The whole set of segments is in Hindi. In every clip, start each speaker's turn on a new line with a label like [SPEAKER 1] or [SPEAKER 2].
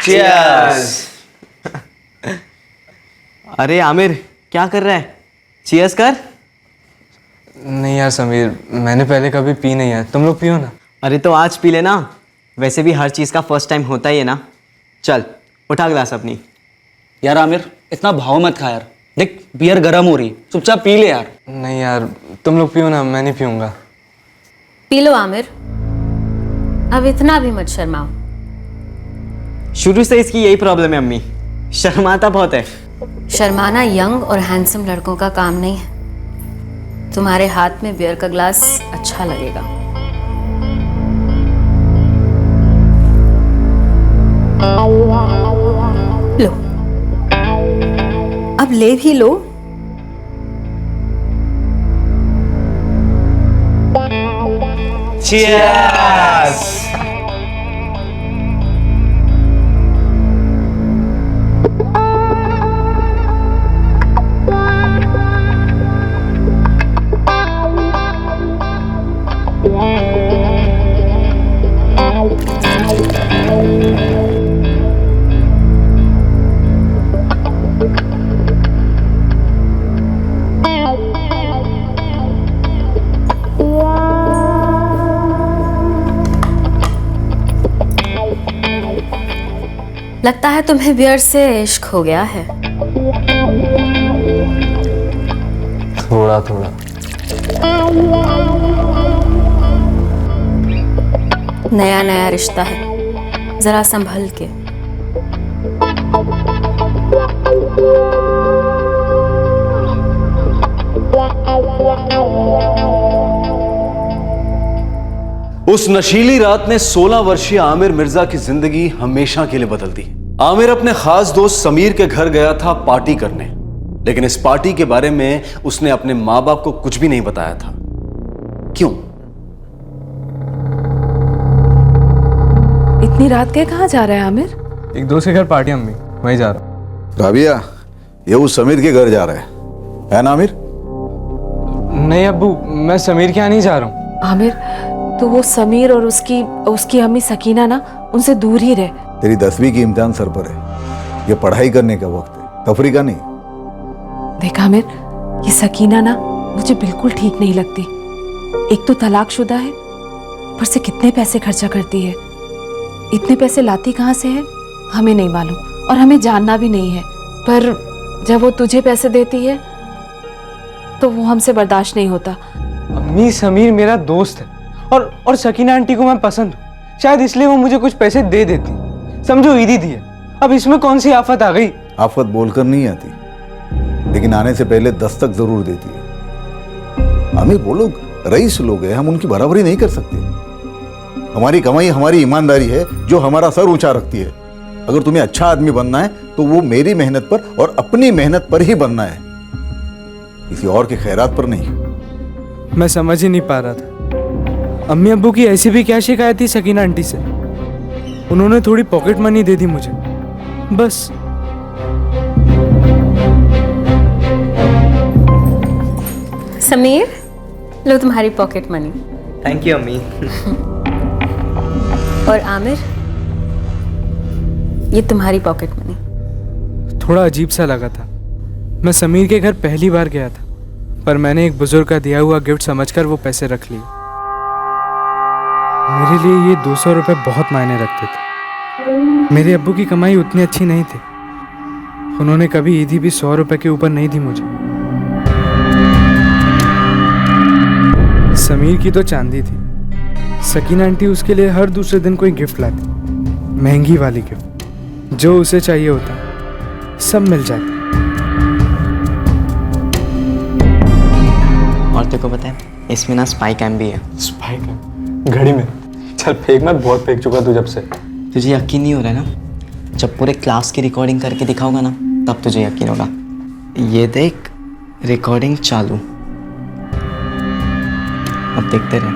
[SPEAKER 1] चीयर्स।
[SPEAKER 2] अरे आमिर क्या कर रहा है? चीयर्स कर।
[SPEAKER 3] नहीं यार समीर, मैंने पहले कभी पी नहीं है, तुम लोग पियो ना।
[SPEAKER 2] अरे तो आज पी लेना, वैसे भी हर चीज़ का फर्स्ट टाइम होता ही है ना। चल उठा गिलास अपनी।
[SPEAKER 1] यार आमिर इतना भाव मत खा यार, देख बियर गर्म हो रही, चुपचाप पी ले यार।
[SPEAKER 3] नहीं यार तुम लोग पियो ना, मैं नहीं पीऊंगा।
[SPEAKER 4] पी लो आमिर, अब इतना भी मत शर्माओ।
[SPEAKER 2] शुरू से इसकी यही प्रॉब्लम है अम्मी, शर्माता बहुत है।
[SPEAKER 4] शर्माना यंग और हैंडसम लड़कों का काम नहीं है। तुम्हारे हाथ में बियर का ग्लास अच्छा लगेगा। लो, अब ले भी लो।
[SPEAKER 1] चीयर्स।
[SPEAKER 4] लगता है तुम्हें बियर से इश्क हो गया है।
[SPEAKER 3] थोड़ा थोड़ा।
[SPEAKER 4] नया नया रिश्ता है, जरा संभल के।
[SPEAKER 5] उस नशीली रात ने 16 वर्षीय आमिर मिर्जा की जिंदगी हमेशा के लिए बदल दी। आमिर अपने खास दोस्त समीर के घर गया था पार्टी करने, लेकिन इस पार्टी के बारे में उसने अपने मां बाप को कुछ भी नहीं बताया था। क्यों?
[SPEAKER 6] इतनी रात के कहाँ जा रहा है आमिर?
[SPEAKER 3] एक दोस्त के घर पार्टी अम्मी, वहीं जा रहा हूँ।
[SPEAKER 7] राबिया, ये उस समीर के घर जा रहा है ना आमिर?
[SPEAKER 3] नहीं अब्बू, मैं समीर के यहाँ नहीं जा रहा हूँ।
[SPEAKER 6] आमिर तो वो समीर और उसकी अम्मी सकीना ना, उनसे दूर ही रहे।
[SPEAKER 7] तेरी 10वीं की इम्तिहान सर पर है, ये पढ़ाई करने का वक्त है, तफरी का नहीं।
[SPEAKER 6] देख आमिर, ये सकीना ना मुझे बिल्कुल ठीक नहीं लगती। एक तो तलाकशुदा है, पर से कितने पैसे खर्चा करती है। इतने पैसे लाती कहाँ से है हमें नहीं मालूम, और हमें जानना भी नहीं है। पर जब वो तुझे पैसे देती है तो वो हमसे बर्दाश्त नहीं होता।
[SPEAKER 3] अम्मी समीर मेरा दोस्त है, और सकीना आंटी को मैं पसंद हूँ, शायद इसलिए वो मुझे कुछ पैसे दे देती। समझो ईदी दी है, अब इसमें कौन सी आफत आ गई?
[SPEAKER 7] आफत बोलकर नहीं आती, लेकिन आने से पहले दस्तक जरूर देती है। आमिर वो लोग रईस लोग हैं, हम उनकी बराबरी नहीं कर सकते। हमारी कमाई हमारी ईमानदारी है जो हमारा सर ऊंचा रखती है। अगर तुम्हें अच्छा आदमी बनना है तो वो मेरी मेहनत पर और अपनी मेहनत पर ही बनना है, किसी और के खैरात पर नहीं।
[SPEAKER 3] मैं समझ ही नहीं पा रहा था। अम्मी अब्बू की ऐसी भी क्या शिकायत थी सकीना आंटी से? उन्होंने थोड़ी पॉकेट मनी दे दी मुझे, बस।
[SPEAKER 4] समीर, लो तुम्हारी पॉकेट मनी।
[SPEAKER 2] थैंक यू अम्मी।
[SPEAKER 4] और आमिर, ये तुम्हारी पॉकेट मनी।
[SPEAKER 3] थोड़ा अजीब सा लगा था। मैं समीर के घर पहली बार गया था, पर मैंने एक बुजुर्ग का दिया हुआ गिफ्ट समझकर वो पैसे रख लिए। मेरे लिए ये 200 रुपये बहुत मायने रखते थे। मेरे अब्बू की कमाई उतनी अच्छी नहीं थी, उन्होंने कभी ईदी भी 100 रुपये के ऊपर नहीं दी मुझे। समीर की तो चांदी थी, सकीना आंटी उसके लिए हर दूसरे दिन कोई गिफ्ट लाती, महंगी वाली गिफ्ट। जो उसे चाहिए होता सब मिल जाता।
[SPEAKER 2] और तेरे को पता है इसमें ना स्पाई कैम भी है।
[SPEAKER 3] स्पाई कैम घड़ी में? चल फेंक मत, बहुत फेंक चुका तू जब से।
[SPEAKER 2] तुझे यकीन नहीं हो रहा है ना? जब पूरे क्लास की रिकॉर्डिंग करके दिखाऊंगा ना, तब तुझे यकीन होगा। ये देख, रिकॉर्डिंग चालू। अब देखते रहे।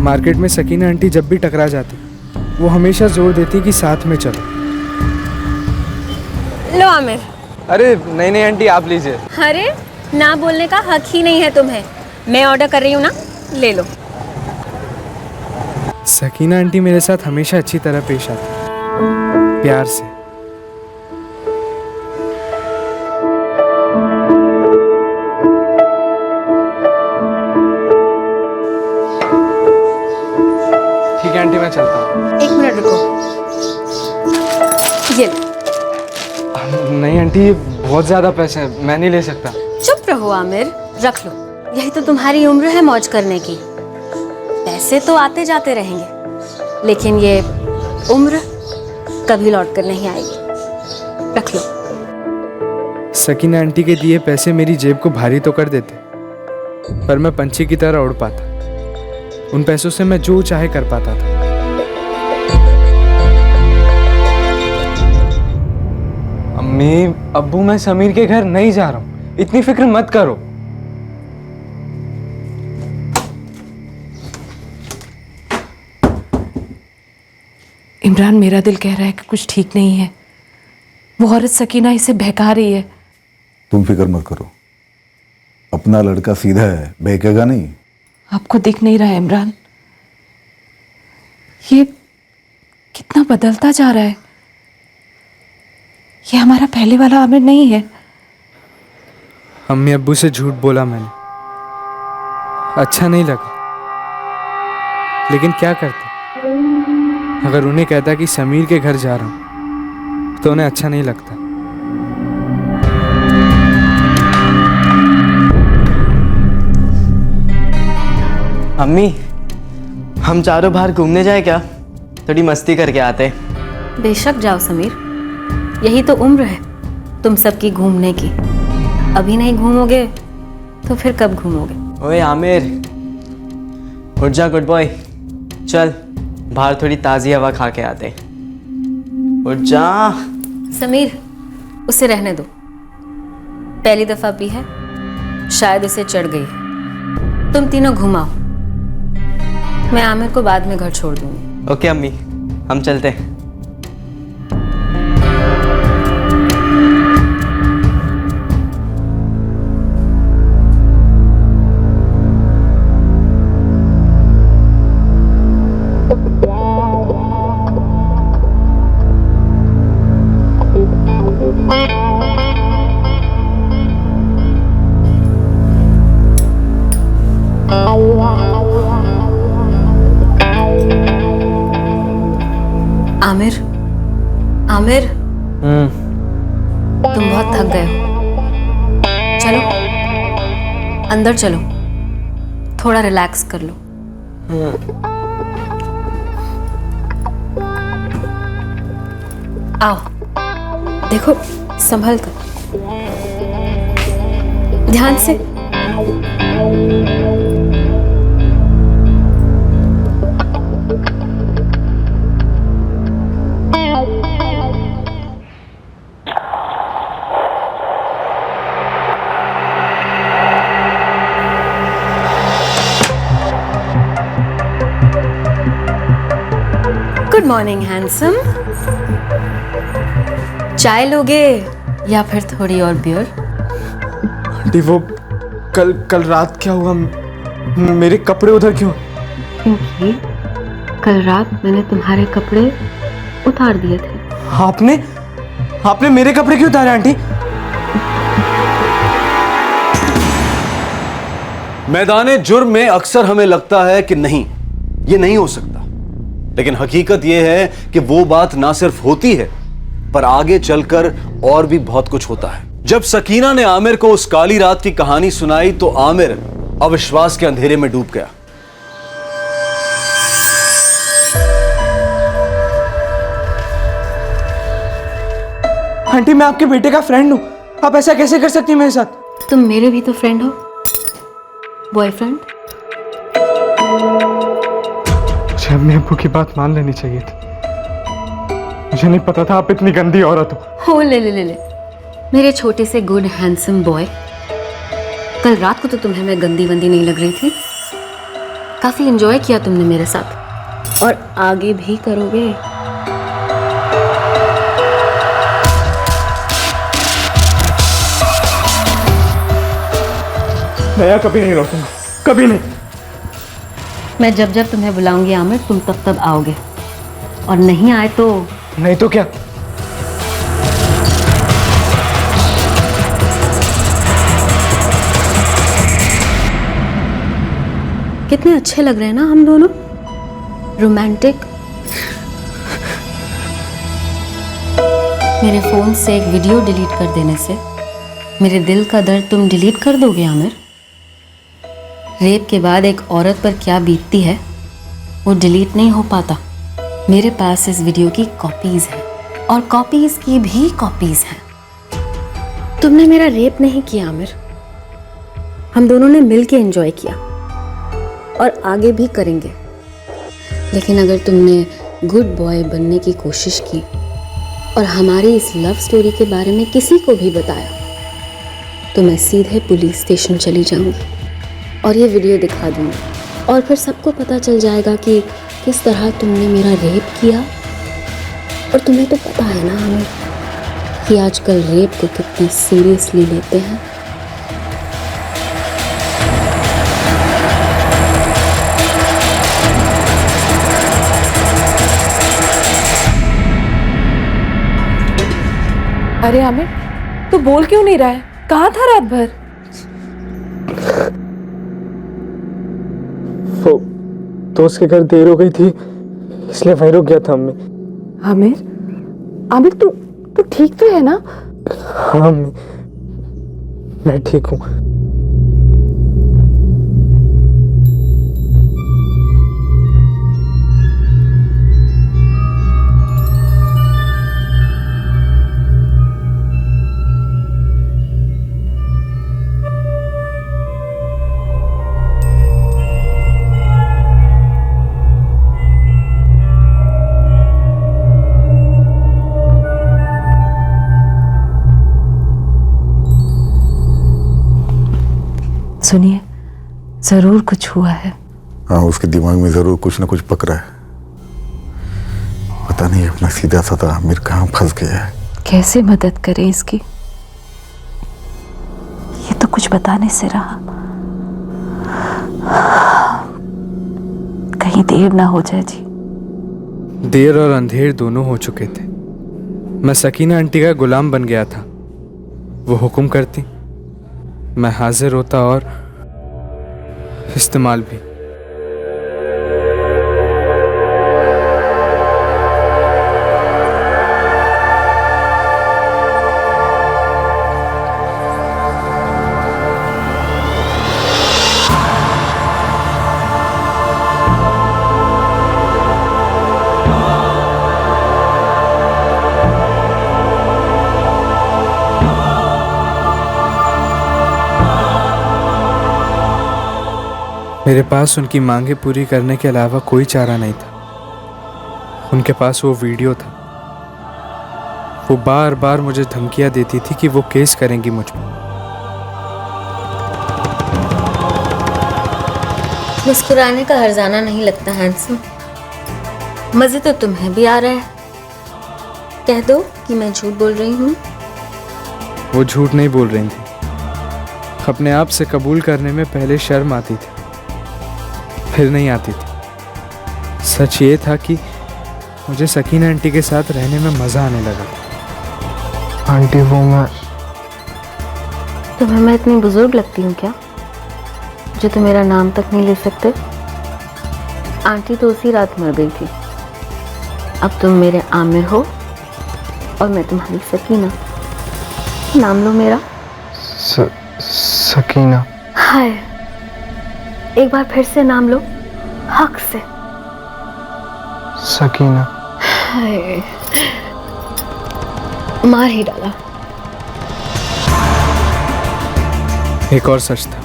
[SPEAKER 3] मार्केट में सकीना आंटी जब भी टकरा जाती, वो हमेशा जोर देती कि साथ में चलो।
[SPEAKER 4] लो आमिर।
[SPEAKER 3] अरे नहीं नहीं आंटी, आप लीजिए।
[SPEAKER 4] अरे ना बोलने का हक ही नहीं है तुम्हें। मैं ऑर्डर कर रही हूँ ना, ले लो।
[SPEAKER 3] सकीना आंटी मेरे साथ हमेशा अच्छी तरह पेश आती है, प्यार से। ठीक है आंटी, मैं चलता हूँ।
[SPEAKER 4] 1 मिनट रुको, ये लो।
[SPEAKER 3] नहीं आंटी, ये बहुत ज्यादा पैसे हैं, मैं नहीं ले सकता।
[SPEAKER 4] चुप रहो आमिर, रख लो। यही तो तुम्हारी उम्र है मौज करने की। पैसे तो आते जाते रहेंगे, लेकिन ये उम्र कभी लौट कर नहीं आएगी। रख लो।
[SPEAKER 3] सकीना आंटी के दिए पैसे मेरी जेब को भारी तो कर देते, पर मैं पंछी की तरह उड़ पाता। उन पैसों से मैं जो चाहे कर पाता था। अम्मी, अब्बू, मैं समीर के घर नहीं जा रहा हूँ, इतनी फिक्र मत करो।
[SPEAKER 6] इमरान, मेरा दिल कह रहा है कि कुछ ठीक नहीं है। वो औरत सकीना इसे बहका रही है।
[SPEAKER 7] तुम फिक्र मत करो, अपना लड़का सीधा है, बहकेगा नहीं।
[SPEAKER 6] आपको दिख नहीं रहा है इमरान, ये कितना बदलता जा रहा है। ये हमारा पहले वाला आमिर नहीं है।
[SPEAKER 3] अम्मी अब्बू से झूठ बोला मैंने, अच्छा नहीं लगा, लेकिन क्या करते। अगर उन्हें कहता कि समीर के घर जा रहा हूं तो उन्हें अच्छा नहीं लगता।
[SPEAKER 2] अम्मी, हम चारों बाहर घूमने जाए क्या? थोड़ी मस्ती करके आते।
[SPEAKER 4] बेशक जाओ समीर, यही तो उम्र है तुम सबकी घूमने की। अभी नहीं घूमोगे तो फिर कब घूमोगे?
[SPEAKER 2] ओए आमिर, उठ जा गुड बॉय, चल बाहर थोड़ी ताज़ी हवा खा के आते। उठ जा।
[SPEAKER 4] समीर, उसे रहने दो। पहली दफा भी है, शायद उसे चढ़ गई है। तुम तीनों घुमाओ, मैं आमिर को बाद में घर छोड़ दूंगी।
[SPEAKER 2] ओके अम्मी, हम चलते हैं।
[SPEAKER 4] आमिर, आमिर, तुम बहुत थक गए हो। चलो अंदर चलो, थोड़ा रिलैक्स कर लो। आओ, देखो संभल कर, ध्यान से। Good morning handsome. चाय लोगे या फिर थोड़ी और बियर?
[SPEAKER 3] आंटी, वो कल रात क्या हुआ? मेरे कपड़े उधर क्यों?
[SPEAKER 4] क्योंकि कल रात मैंने तुम्हारे कपड़े उतार दिए थे।
[SPEAKER 3] आपने मेरे कपड़े क्यों उतारे आंटी?
[SPEAKER 5] मैदाने जुर्म में अक्सर हमें लगता है कि नहीं, ये नहीं हो सकता, लेकिन हकीकत यह है कि वो बात ना सिर्फ होती है, पर आगे चलकर और भी बहुत कुछ होता है। जब सकीना ने आमिर को उस काली रात की कहानी सुनाई तो आमिर अविश्वास के अंधेरे में डूब गया।
[SPEAKER 3] आंटी, मैं आपके बेटे का फ्रेंड हूं, आप ऐसा कैसे कर सकती हैं मेरे साथ?
[SPEAKER 4] तुम मेरे भी तो फ्रेंड हो, बॉयफ्रेंड।
[SPEAKER 3] मुझे अम्मी अब्बू की बात मान लेनी चाहिए थी। मुझे नहीं पता था आप इतनी गंदी औरत हो।
[SPEAKER 4] ले ले ले ले, मेरे छोटे से गुड हैंडसम बॉय। कल रात को तो तुम्हें मैं गंदी वंदी नहीं लग रही थी। काफी एंजॉय किया तुमने मेरे साथ, और आगे भी करोगे।
[SPEAKER 3] नया कभी नहीं लौटूंगा, कभी नहीं।
[SPEAKER 4] मैं जब जब तुम्हें बुलाऊंगी आमिर, तुम तब तब आओगे, और नहीं आए तो
[SPEAKER 3] नहीं तो क्या?
[SPEAKER 4] कितने अच्छे लग रहे हैं ना हम दोनों, रोमांटिक। मेरे फोन से एक वीडियो डिलीट कर देने से मेरे दिल का दर्द तुम डिलीट कर दोगे आमिर? रेप के बाद एक औरत पर क्या बीतती है वो डिलीट नहीं हो पाता। मेरे पास इस वीडियो की कॉपीज हैं, और कॉपीज की भी कॉपीज हैं। तुमने मेरा रेप नहीं किया आमिर, हम दोनों ने मिलके एंजॉय किया और आगे भी करेंगे। लेकिन अगर तुमने गुड बॉय बनने की कोशिश की और हमारी इस लव स्टोरी के बारे में किसी को भी बताया तो मैं सीधे पुलिस स्टेशन चली जाऊंगी और ये वीडियो दिखा दूंगी, और फिर सबको पता चल जाएगा कि किस तरह तुमने मेरा रेप किया। और तुम्हें तो पता है ना हमें कि आजकल रेप को कितना सीरियसली लेते हैं।
[SPEAKER 6] अरे आमिर, तू बोल क्यों नहीं रहा है? कहाँ था रात भर?
[SPEAKER 3] वो दोस्त के घर देर हो गई थी, इसलिए वहीं रुक गया था अम्मी।
[SPEAKER 6] आमिर, आमिर तू तू ठीक तो है ना?
[SPEAKER 3] हाँ अम्मी, मैं ठीक हूँ।
[SPEAKER 6] सुनिए, जरूर कुछ हुआ है।
[SPEAKER 7] हाँ, उसके दिमाग में जरूर कुछ ना कुछ पक रहा है। पता नहीं अपना सीधा साधा आमिर कहाँ फंस गया है।
[SPEAKER 6] कैसे मदद करें इसकी? ये तो कुछ बताने से रहा। कहीं देर ना हो जाए जी।
[SPEAKER 3] देर और अंधेर दोनों हो चुके थे। मैं सकीना आंटी का गुलाम बन गया था। वो हुक्म करती, मैं हाजिर होता और इस्तेमाल भी। मेरे पास उनकी मांगे पूरी करने के अलावा कोई चारा नहीं था। उनके पास वो वीडियो था। वो बार बार मुझे धमकियां देती थी कि वो केस करेंगी मुझ पर।
[SPEAKER 4] मुस्कुराने का हर्जाना नहीं लगता हैंडसम। मजे तो तुम्हें भी आ रहा है। कह दो कि मैं झूठ बोल रही हूँ।
[SPEAKER 3] वो झूठ नहीं बोल रही थी। अपने आप से कबूल करने में पहले शर्म आती थी, फिर नहीं आती थी। सच ये था कि मुझे सकीना आंटी के साथ रहने में मजा आने लगा। आंटी वो मैं
[SPEAKER 4] तुम्हें मैं इतनी बुजुर्ग लगती हूँ क्या जो तुम मेरा नाम तक नहीं ले सकते? आंटी तो उसी रात मर गई थी। अब तुम मेरे आमिर हो और मैं तुम्हारी सकीना। नाम लो मेरा।
[SPEAKER 3] सकीना।
[SPEAKER 4] हाय, एक बार फिर से नाम लो, हक से।
[SPEAKER 3] सकीना।
[SPEAKER 4] हाय, मार ही डाला।
[SPEAKER 3] एक और सच था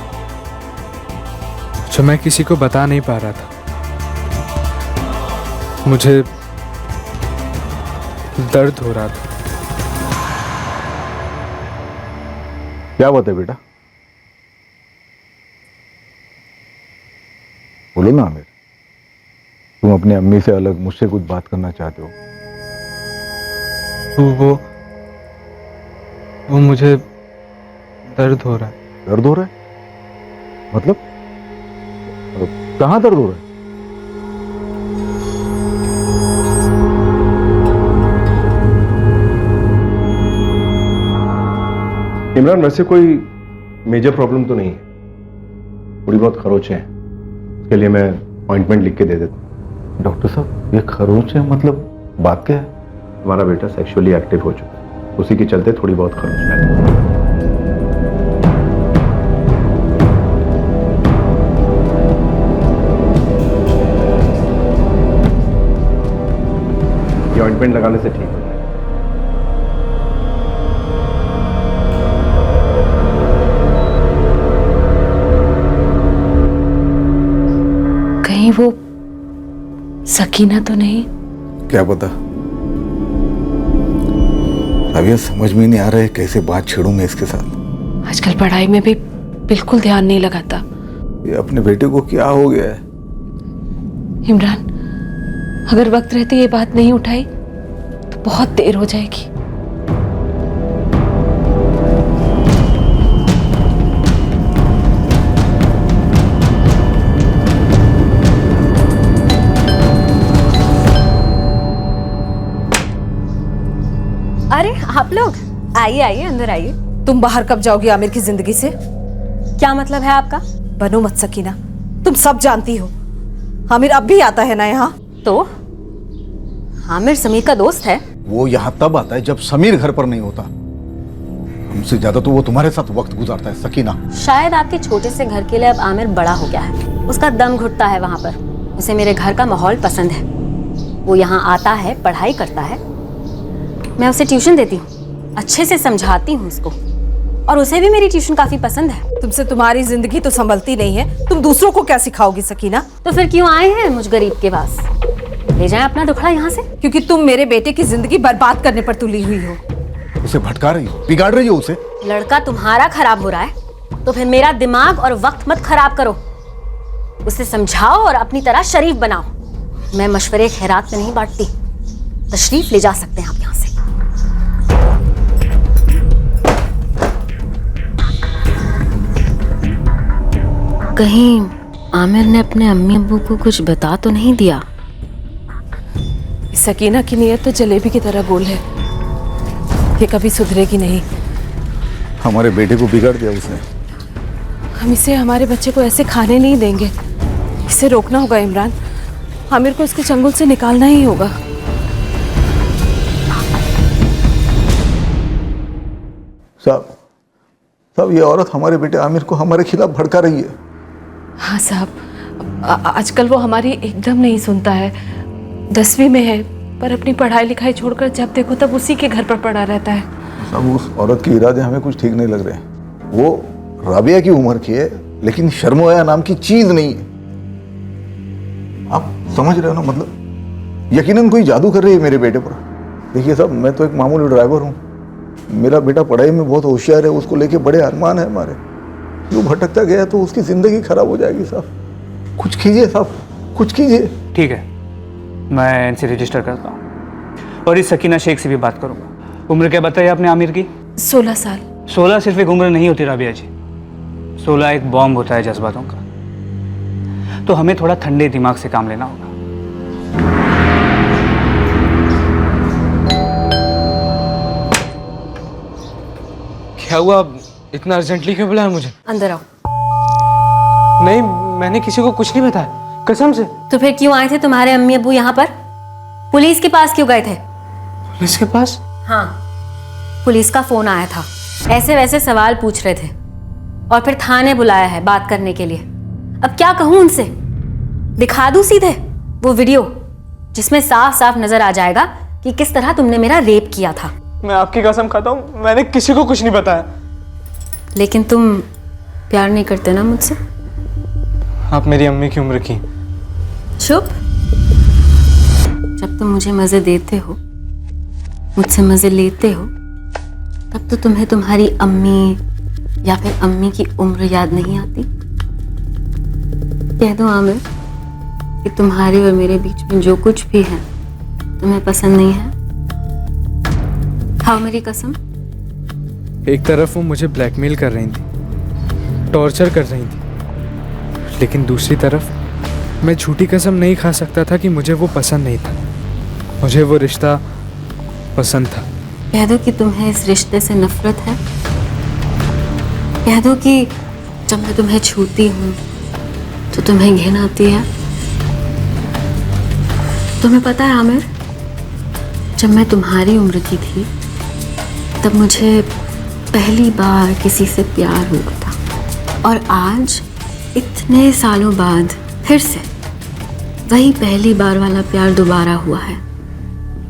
[SPEAKER 3] जो मैं किसी को बता नहीं पा रहा था। मुझे दर्द हो रहा था।
[SPEAKER 7] क्या बात है बेटा? बोलो ना आमिर, तुम अपने अम्मी से अलग मुझसे कुछ बात करना चाहते हो?
[SPEAKER 3] तो वो मुझे दर्द हो रहा है।
[SPEAKER 7] दर्द हो रहा है? मतलब कहाँ दर्द हो रहा है?
[SPEAKER 8] इमरान, वैसे कोई मेजर प्रॉब्लम तो नहीं है, थोड़ी बहुत खरोचें हैं, उसके लिए मैं अपॉइंटमेंट लिख के दे देता हूँ।
[SPEAKER 7] डॉक्टर साहब, ये खरोच है मतलब बात क्या है?
[SPEAKER 8] हमारा बेटा सेक्सुअली एक्टिव हो चुका है, उसी के चलते थोड़ी बहुत खरोच है। ये ऑइंटमेंट लगाने से ठीक हो जाएगा।
[SPEAKER 6] कहीं वो सकीना तो नहीं?
[SPEAKER 7] क्या पता। अभी समझ में नहीं आ रहा है कैसे बात छेड़ूं मैं इसके साथ।
[SPEAKER 6] आजकल पढ़ाई में भी बिल्कुल ध्यान नहीं लगाता।
[SPEAKER 7] ये अपने बेटे को क्या हो गया है?
[SPEAKER 6] इमरान, अगर वक्त रहते ये बात नहीं उठाई तो बहुत देर हो जाएगी।
[SPEAKER 4] अरे आप लोग आइए आइए, अंदर आइए।
[SPEAKER 6] तुम बाहर कब जाओगी आमिर की जिंदगी से?
[SPEAKER 4] क्या मतलब है आपका?
[SPEAKER 6] बनो मत सकीना, तुम सब जानती हो। आमिर अब भी आता है ना यहाँ?
[SPEAKER 4] तो आमिर समीर का दोस्त है।
[SPEAKER 7] वो यहाँ तब आता है जब समीर घर पर नहीं होता। हमसे ज्यादा तो वो तुम्हारे साथ वक्त गुजारता है सकीना।
[SPEAKER 4] शायद आपके छोटे से घर के लिए अब आमिर बड़ा हो गया है, उसका दम घुटता है वहां पर। उसे मेरे घर का माहौल पसंद है, वो यहाँ आता है, पढ़ाई करता है, मैं उसे ट्यूशन देती हूँ, अच्छे से समझाती हूँ उसको, और उसे भी मेरी ट्यूशन काफी पसंद है।
[SPEAKER 6] तुमसे तुम्हारी जिंदगी तो संभलती नहीं है, तुम दूसरों को क्या सिखाओगी सकीना?
[SPEAKER 4] तो फिर क्यों आए हैं मुझ गरीब के पास? ले जाएं अपना दुखड़ा यहाँ से।
[SPEAKER 6] क्योंकि तुम मेरे बेटे की जिंदगी बर्बाद करने पर तुली हुई हो।
[SPEAKER 7] उसे भटका रही हो, बिगाड़ रही हो उसे।
[SPEAKER 4] लड़का तुम्हारा खराब हो रहा है तो फिर मेरा दिमाग और वक्त मत खराब करो, उसे समझाओ और अपनी तरह शरीफ बनाओ। मैं मशवरे खैरात में नहीं बांटती, तशरीफ ले जा सकते हैं आप यहाँ से। कहीं आमिर ने अपने अम्मी अब्बू को कुछ बता तो नहीं दिया?
[SPEAKER 6] सकीना की नीयत तो जलेबी की तरह गोल है, ये कभी सुधरेगी नहीं।
[SPEAKER 7] हमारे बेटे को बिगाड़ दिया उसने।
[SPEAKER 6] हम इसे हमारे बच्चे को ऐसे खाने नहीं देंगे, इसे रोकना होगा इमरान। आमिर को इसके चंगुल से निकालना ही होगा।
[SPEAKER 7] साहब, ये औरत हमारे बेटे आमिर को हमारे खिलाफ भड़का रही है।
[SPEAKER 6] हाँ साहब, आजकल वो हमारी एकदम नहीं सुनता है। 10वीं में है, पर अपनी पढ़ाई लिखाई छोड़कर जब देखो तब उसी के घर पर पड़ा रहता है।
[SPEAKER 7] साहब, उस औरत के इरादे हमें कुछ ठीक नहीं लग रहे हैं। वो राबिया की उम्र की है, लेकिन शर्मोया नाम की चीज नहीं है। आप समझ रहे हो ना? मतलब यकीनन कोई जादू कर रही है मेरे बेटे पर। देखिए साहब, मैं तो एक मामूली ड्राइवर हूँ, मेरा बेटा पढ़ाई में बहुत होशियार है, उसको लेके बड़े अरमान है हमारे। जो भटकता गया तो उसकी जिंदगी खराब हो जाएगी साहब। कुछ कीजिए साहब, कुछ कीजिए।
[SPEAKER 1] ठीक है, मैं इनसे रजिस्टर करता हूँ और इस सकीना शेख से भी बात करूँगा। उम्र क्या बताइए आपने आमिर की?
[SPEAKER 6] 16 साल।
[SPEAKER 1] 16 सिर्फ एक उम्र नहीं होती राबिया जी, 16 एक बॉम्ब होता है जज्बातों का। तो हमें थोड़ा ठंडे दिमाग से काम लेना होगा।
[SPEAKER 3] क्या हुआ? इतना अर्जेंटली क्यों बुलाया मुझे?
[SPEAKER 4] अंदर आओ।
[SPEAKER 3] नहीं, मैंने किसी को कुछ नहीं बताया, कसम से।
[SPEAKER 4] तो फिर क्यों आए थे तुम्हारे अम्मी अब्बू यहाँ पर? पुलिस के पास क्यों गए थे?
[SPEAKER 3] पुलिस के पास?
[SPEAKER 4] हाँ, पुलिस का फोन आया था, ऐसे वैसे सवाल पूछ रहे थे और फिर थाने बुलाया है बात करने के लिए। अब क्या कहूँ उनसे? दिखा दूँ सीधे वो वीडियो जिसमें साफ साफ नजर आ जाएगा कि किस तरह तुमने मेरा रेप किया था।
[SPEAKER 3] मैं आपकी कसम खाता हूँ, मैंने किसी को कुछ नहीं बताया।
[SPEAKER 4] लेकिन तुम प्यार नहीं करते ना मुझसे?
[SPEAKER 3] आप मेरी अम्मी की उम्र की।
[SPEAKER 4] चुप। जब तुम मुझे मजे देते हो, मुझसे मजे लेते हो, तब तो तुम्हें तुम्हारी अम्मी या फिर अम्मी की उम्र याद नहीं आती। कह दो आमिर कि तुम्हारे और मेरे बीच में जो कुछ भी है तुम्हें पसंद नहीं है। खाओ मेरी कसम।
[SPEAKER 3] एक तरफ वो मुझे ब्लैकमेल कर रही थी, टॉर्चर कर रही थी, लेकिन दूसरी तरफ मैं झूठी कसम नहीं खा सकता था कि मुझे वो पसंद नहीं था, मुझे वो रिश्ता पसंद था।
[SPEAKER 4] कह दो कि तुम्हें इस रिश्ते से नफरत है। कह दो कि जब मैं तुम्हें छूती हूँ तो तुम्हें घिन आती है। तुम्हें पता है आमिर, जब मैं तुम्हारी उम्र की थी तब मुझे पहली बार किसी से प्यार हुआ था, और आज इतने सालों बाद फिर से वही पहली बार वाला प्यार दोबारा हुआ है।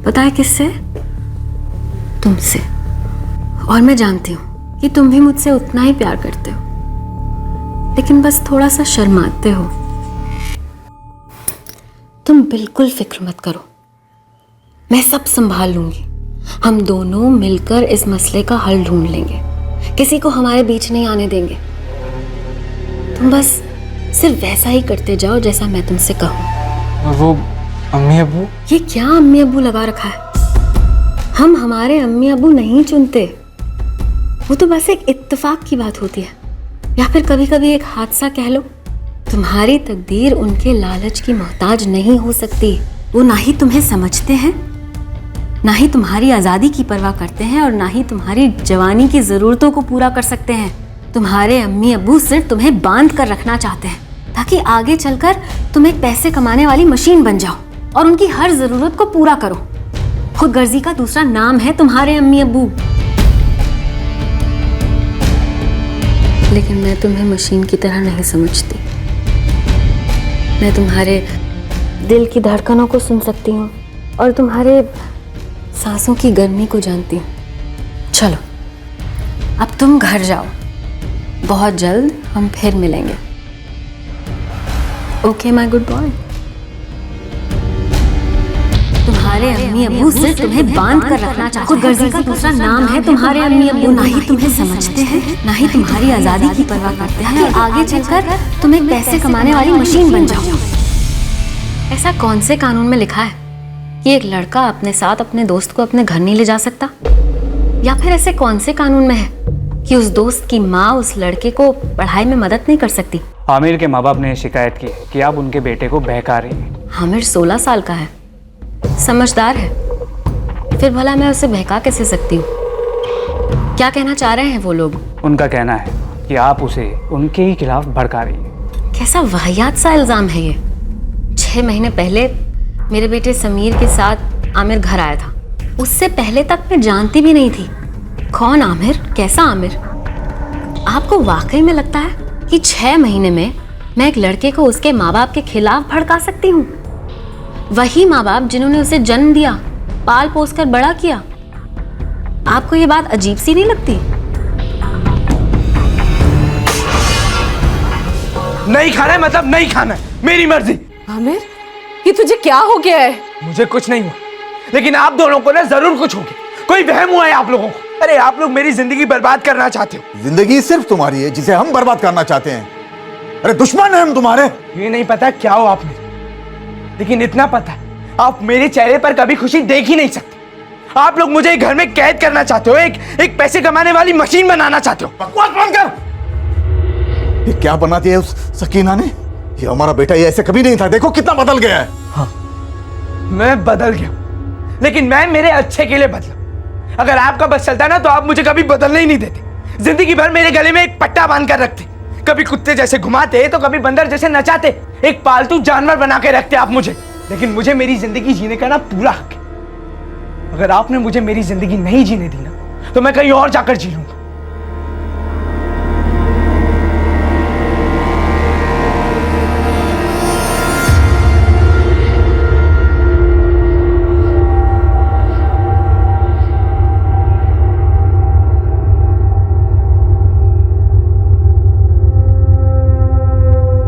[SPEAKER 4] पता है किससे? तुमसे। और मैं जानती हूँ कि तुम भी मुझसे उतना ही प्यार करते हो, लेकिन बस थोड़ा सा शर्माते हो। तुम बिल्कुल फिक्र मत करो, मैं सब संभाल लूंगी। हम दोनों मिलकर इस मसले का हल ढूंढ लेंगे, किसी को हमारे बीच नहीं आने देंगे। तुम बस सिर्फ वैसा ही करते जाओ जैसा मैं तुमसे कहूँ।
[SPEAKER 3] और वो अम्मी अब्बू?
[SPEAKER 4] ये क्या अम्मी अब्बू लगा रखा है? हम हमारे अम्मी अब्बू नहीं चुनते, वो तो बस एक इत्तेफाक की बात होती है, या फिर कभी कभी एक हादसा कह लो। तुम्हारी तकदीर उनके लालच की मोहताज नहीं हो सकती। वो ना ही तुम्हें समझते हैं, ना ही तुम्हारी आज़ादी की परवाह करते हैं, और ना ही तुम्हारी जवानी की ज़रूरतों को पूरा कर सकते हैं। तुम्हारे अम्मी अब्बू सिर्फ तुम्हें बांध कर रखना चाहते हैं ताकि आगे चलकर तुम एक पैसे कमाने वाली मशीन बन जाओ और उनकी हर ज़रूरत को पूरा करो। खुदगर्जी का दूसरा नाम है तुम्हारे अम्मी अब्बू। लेकिन मैं तुम्हें मशीन की तरह नहीं समझती। मैं तुम्हारे दिल की धड़कनों को सुन सकती हूँ और तुम्हारे सांसों की गर्मी को जानती हूँ। चलो अब तुम घर जाओ, बहुत जल्द हम फिर मिलेंगे। Okay my good boy. तुम्हारे अम्मी अब्बू सिर्फ तुम्हें बांध कर रखना चाहते हैं। खुदगर्जी का दूसरा नाम है तुम्हारे अम्मी अब्बू। ना ही तुम्हें समझते हैं, ना ही तुम्हारी आज़ादी की परवाह करते हैं कि आगे चलकर तुम एक पैसे कमाने वाली मशीन बन जाओ। ऐसा कौन से कानून में लिखा है कि एक लड़का अपने साथ अपने दोस्त को अपने घर नहीं ले जा सकता? या फिर ऐसे कौन से कानून में है कि उस दोस्त की माँ उस लड़के को पढ़ाई में मदद नहीं कर सकती?
[SPEAKER 1] आमिर के माँ बाप ने शिकायत की है कि आप उनके बेटे को बहका रही हैं।
[SPEAKER 4] आमिर 16 साल का है, समझदार है, फिर भला मैं उसे बहका कैसे सकती हूँ? क्या कहना चाह रहे हैं वो लोग?
[SPEAKER 1] उनका कहना है कि आप उसे उनके ही खिलाफ भड़का रही हैं।
[SPEAKER 4] कैसा वाहियात सा इल्जाम है ये। 6 महीने पहले मेरे बेटे समीर के साथ आमिर घर आया था। उससे पहले तक मैं जानती भी नहीं थी कौन आमिर, कैसा आमिर। आपको वाकई में लगता है कि 6 महीने में मैं एक लड़के को उसके माँ बाप के खिलाफ भड़का सकती हूँ? वही माँ बाप जिन्होंने उसे जन्म दिया, पाल पोस कर बड़ा किया। आपको ये बात अजीब सी नहीं लगती?
[SPEAKER 3] नहीं खाना है मतलब नहीं खाना है, मेरी मर्जी।
[SPEAKER 6] आमिर, ये तुझे क्या हो गया है?
[SPEAKER 3] मुझे कुछ नहीं हुआ, लेकिन आप दोनों को ना जरूर कुछ हो गया। कोई वहम हुआ है आप लोगों को। अरे आप लोग मेरी जिंदगी बर्बाद करना चाहते हो।
[SPEAKER 7] जिंदगी सिर्फ तुम्हारी है जिसे हम बर्बाद करना चाहते हैं। अरे दुश्मन है हम तुम्हारे।
[SPEAKER 3] ये नहीं पता क्या हो आप मेरे, लेकिन इतना पता है आप मेरे चेहरे पर कभी खुशी देख ही नहीं सकते। आप लोग मुझे घर में कैद करना चाहते हो, एक पैसे कमाने वाली मशीन बनाना चाहते हो।
[SPEAKER 7] बकवास बंद कर। ये क्या बना दिया उस सकीना ने? ये हमारा बेटा ये ऐसे कभी नहीं था, देखो कितना बदल गया है।
[SPEAKER 3] हाँ, मैं बदल गया, लेकिन मैं मेरे अच्छे के लिए बदला। अगर आपका बस चलता ना तो आप मुझे कभी बदलने ही नहीं देते। जिंदगी भर मेरे गले में एक पट्टा बांध कर रखते, कभी कुत्ते जैसे घुमाते तो कभी बंदर जैसे नचाते, एक पालतू जानवर बना के रखते आप मुझे। लेकिन मुझे मेरी जिंदगी जीने का ना पूरा हक है। अगर आपने मुझे मेरी जिंदगी नहीं जीने दी ना तो मैं कहीं और जाकर जी लूंगा।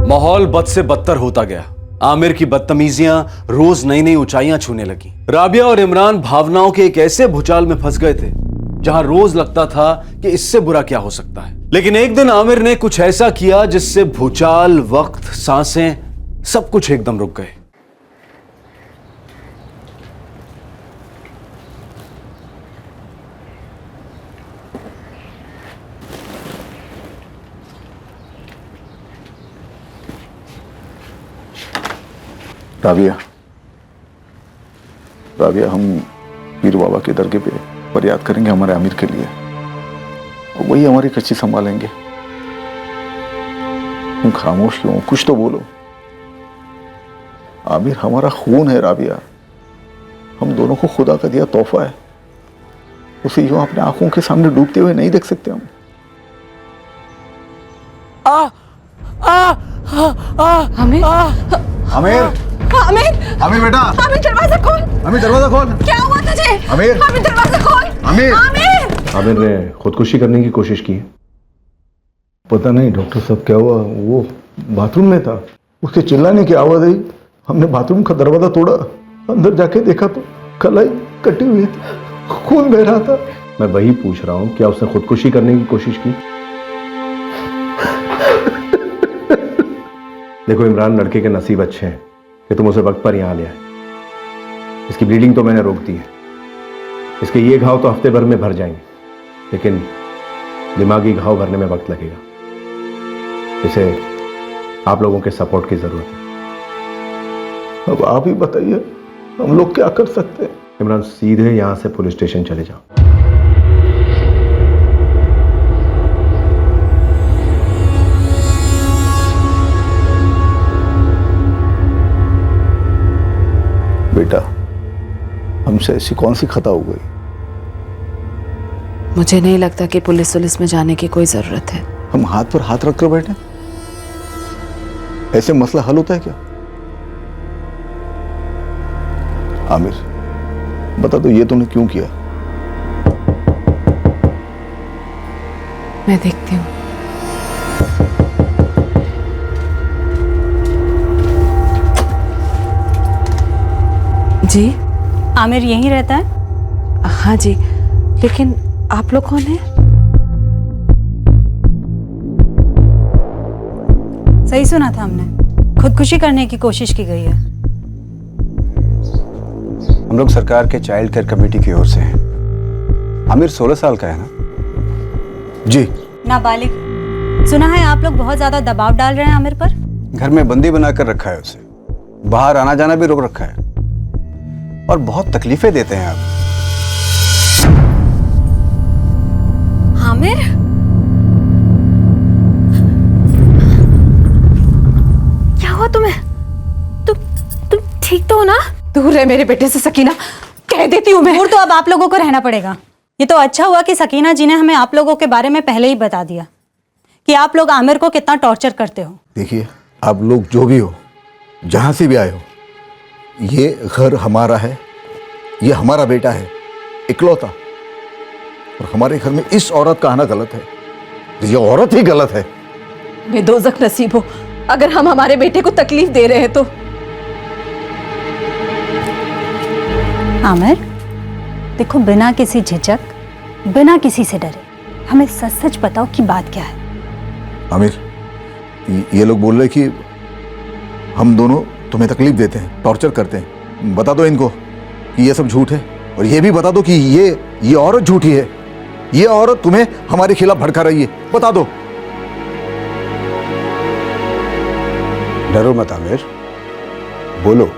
[SPEAKER 5] माहौल बद से बदतर होता गया। आमिर की बदतमीजियां रोज नई नई ऊंचाइयां छूने लगी। राबिया और इमरान भावनाओं के एक ऐसे भूचाल में फंस गए थे जहां रोज लगता था कि इससे बुरा क्या हो सकता है। लेकिन एक दिन आमिर ने कुछ ऐसा किया जिससे भूचाल, वक्त, सांसें, सब कुछ एकदम रुक गए।
[SPEAKER 7] राबिया, राबिया, हम पीर बाबा के दरगाह पे फरियाद करेंगे हमारे आमिर के लिए, और वही हमारी कच्ची संभालेंगे। तुम खामोश क्यों? कुछ तो बोलो। आमिर हमारा खून है राबिया, हम दोनों को खुदा का दिया तोहफा है, उसे यूं अपने आंखों के सामने डूबते हुए नहीं देख सकते हम।
[SPEAKER 6] आमिर,
[SPEAKER 7] आमिर,
[SPEAKER 6] आमिर,
[SPEAKER 7] आमिर बेटा,
[SPEAKER 6] आमिर दरवाजा खोल।
[SPEAKER 7] आमिर दरवाजा खोल।
[SPEAKER 6] क्या हुआ तुझे?
[SPEAKER 7] आमिर,
[SPEAKER 6] आमिर दरवाजा खोल।
[SPEAKER 7] आमिर,
[SPEAKER 6] आमिर,
[SPEAKER 8] आमिर ने खुदकुशी करने की कोशिश की है।
[SPEAKER 7] पता नहीं डॉक्टर साहब क्या हुआ, वो बाथरूम में था, उसके चिल्लाने की आवाज आई, हमने बाथरूम का दरवाजा तोड़ा, अंदर जाके देखा तो कलाई कटी हुई थी, खून बह रहा था।
[SPEAKER 8] मैं वही पूछ रहा हूं, क्या उसने खुदकुशी करने की कोशिश की? देखो इमरान, लड़के के नसीब अच्छे हैं कि तुम उसे वक्त पर यहां ले आए। इसकी ब्लीडिंग तो मैंने रोक दी है, इसके ये घाव तो हफ्ते भर में भर जाएंगे, लेकिन दिमागी घाव भरने में वक्त लगेगा। इसे आप लोगों के सपोर्ट की जरूरत है।
[SPEAKER 7] अब आप ही बताइए हम लोग क्या कर सकते हैं?
[SPEAKER 8] इमरान, सीधे यहां से पुलिस स्टेशन चले जाओ।
[SPEAKER 7] बेटा, हमसे ऐसी कौन सी खता हो गई?
[SPEAKER 6] मुझे नहीं लगता कि पुलिस में जाने की कोई जरूरत है।
[SPEAKER 7] हम हाथ पर हाथ रखकर बैठे, ऐसे मसला हल होता है क्या? आमिर, बता दो ये तूने क्यों किया?
[SPEAKER 6] मैं देखती हूँ। जी,
[SPEAKER 9] आमिर यहीं रहता है?
[SPEAKER 6] हाँ जी, लेकिन आप लोग कौन हैं?
[SPEAKER 9] सही सुना था हमने, खुदकुशी करने की कोशिश की गई है।
[SPEAKER 10] हम लोग सरकार के चाइल्ड केयर कमेटी की ओर से हैं। आमिर 16 साल का है ना?
[SPEAKER 7] जी।
[SPEAKER 9] नाबालिग। सुना है आप लोग बहुत ज्यादा दबाव डाल रहे हैं आमिर पर।
[SPEAKER 10] घर में बंदी बनाकर रखा है उसे, बाहर आना जाना भी रोक रखा है और बहुत तकलीफें देते हैं आप।
[SPEAKER 4] आमिर, क्या हुआ तुम्हें? तुम ठीक तो हो ना?
[SPEAKER 6] दूर रहे मेरे बेटे से सकीना, कह देती हूँ मैं।
[SPEAKER 9] दूर तो अब आप लोगों को रहना पड़ेगा। ये तो अच्छा हुआ कि सकीना जी ने हमें आप लोगों के बारे में पहले ही बता दिया कि आप लोग आमिर को कितना टॉर्चर करते हो।
[SPEAKER 7] देखिए, आप लोग जो भी हो, जहां से भी आए हो, ये घर हमारा है, ये हमारा बेटा है, इकलौता। और हमारे घर में इस औरत का आना गलत है, ये औरत ही गलत है।
[SPEAKER 6] बेदोज़ख नसीब हो अगर हम हमारे बेटे को तकलीफ दे रहे हैं तो।
[SPEAKER 9] आमिर, देखो, बिना किसी झिझक, बिना किसी से डरे हमें सच सच बताओ कि बात क्या है।
[SPEAKER 7] आमिर, ये लोग बोल रहे कि हम दोनों तुम्हें तकलीफ देते हैं, टॉर्चर करते हैं। बता दो इनको कि ये सब झूठ है, और ये भी बता दो कि ये औरत झूठी है, ये औरत तुम्हें हमारे खिलाफ भड़का रही है। बता दो।
[SPEAKER 10] डरो मत आमिर, बोलो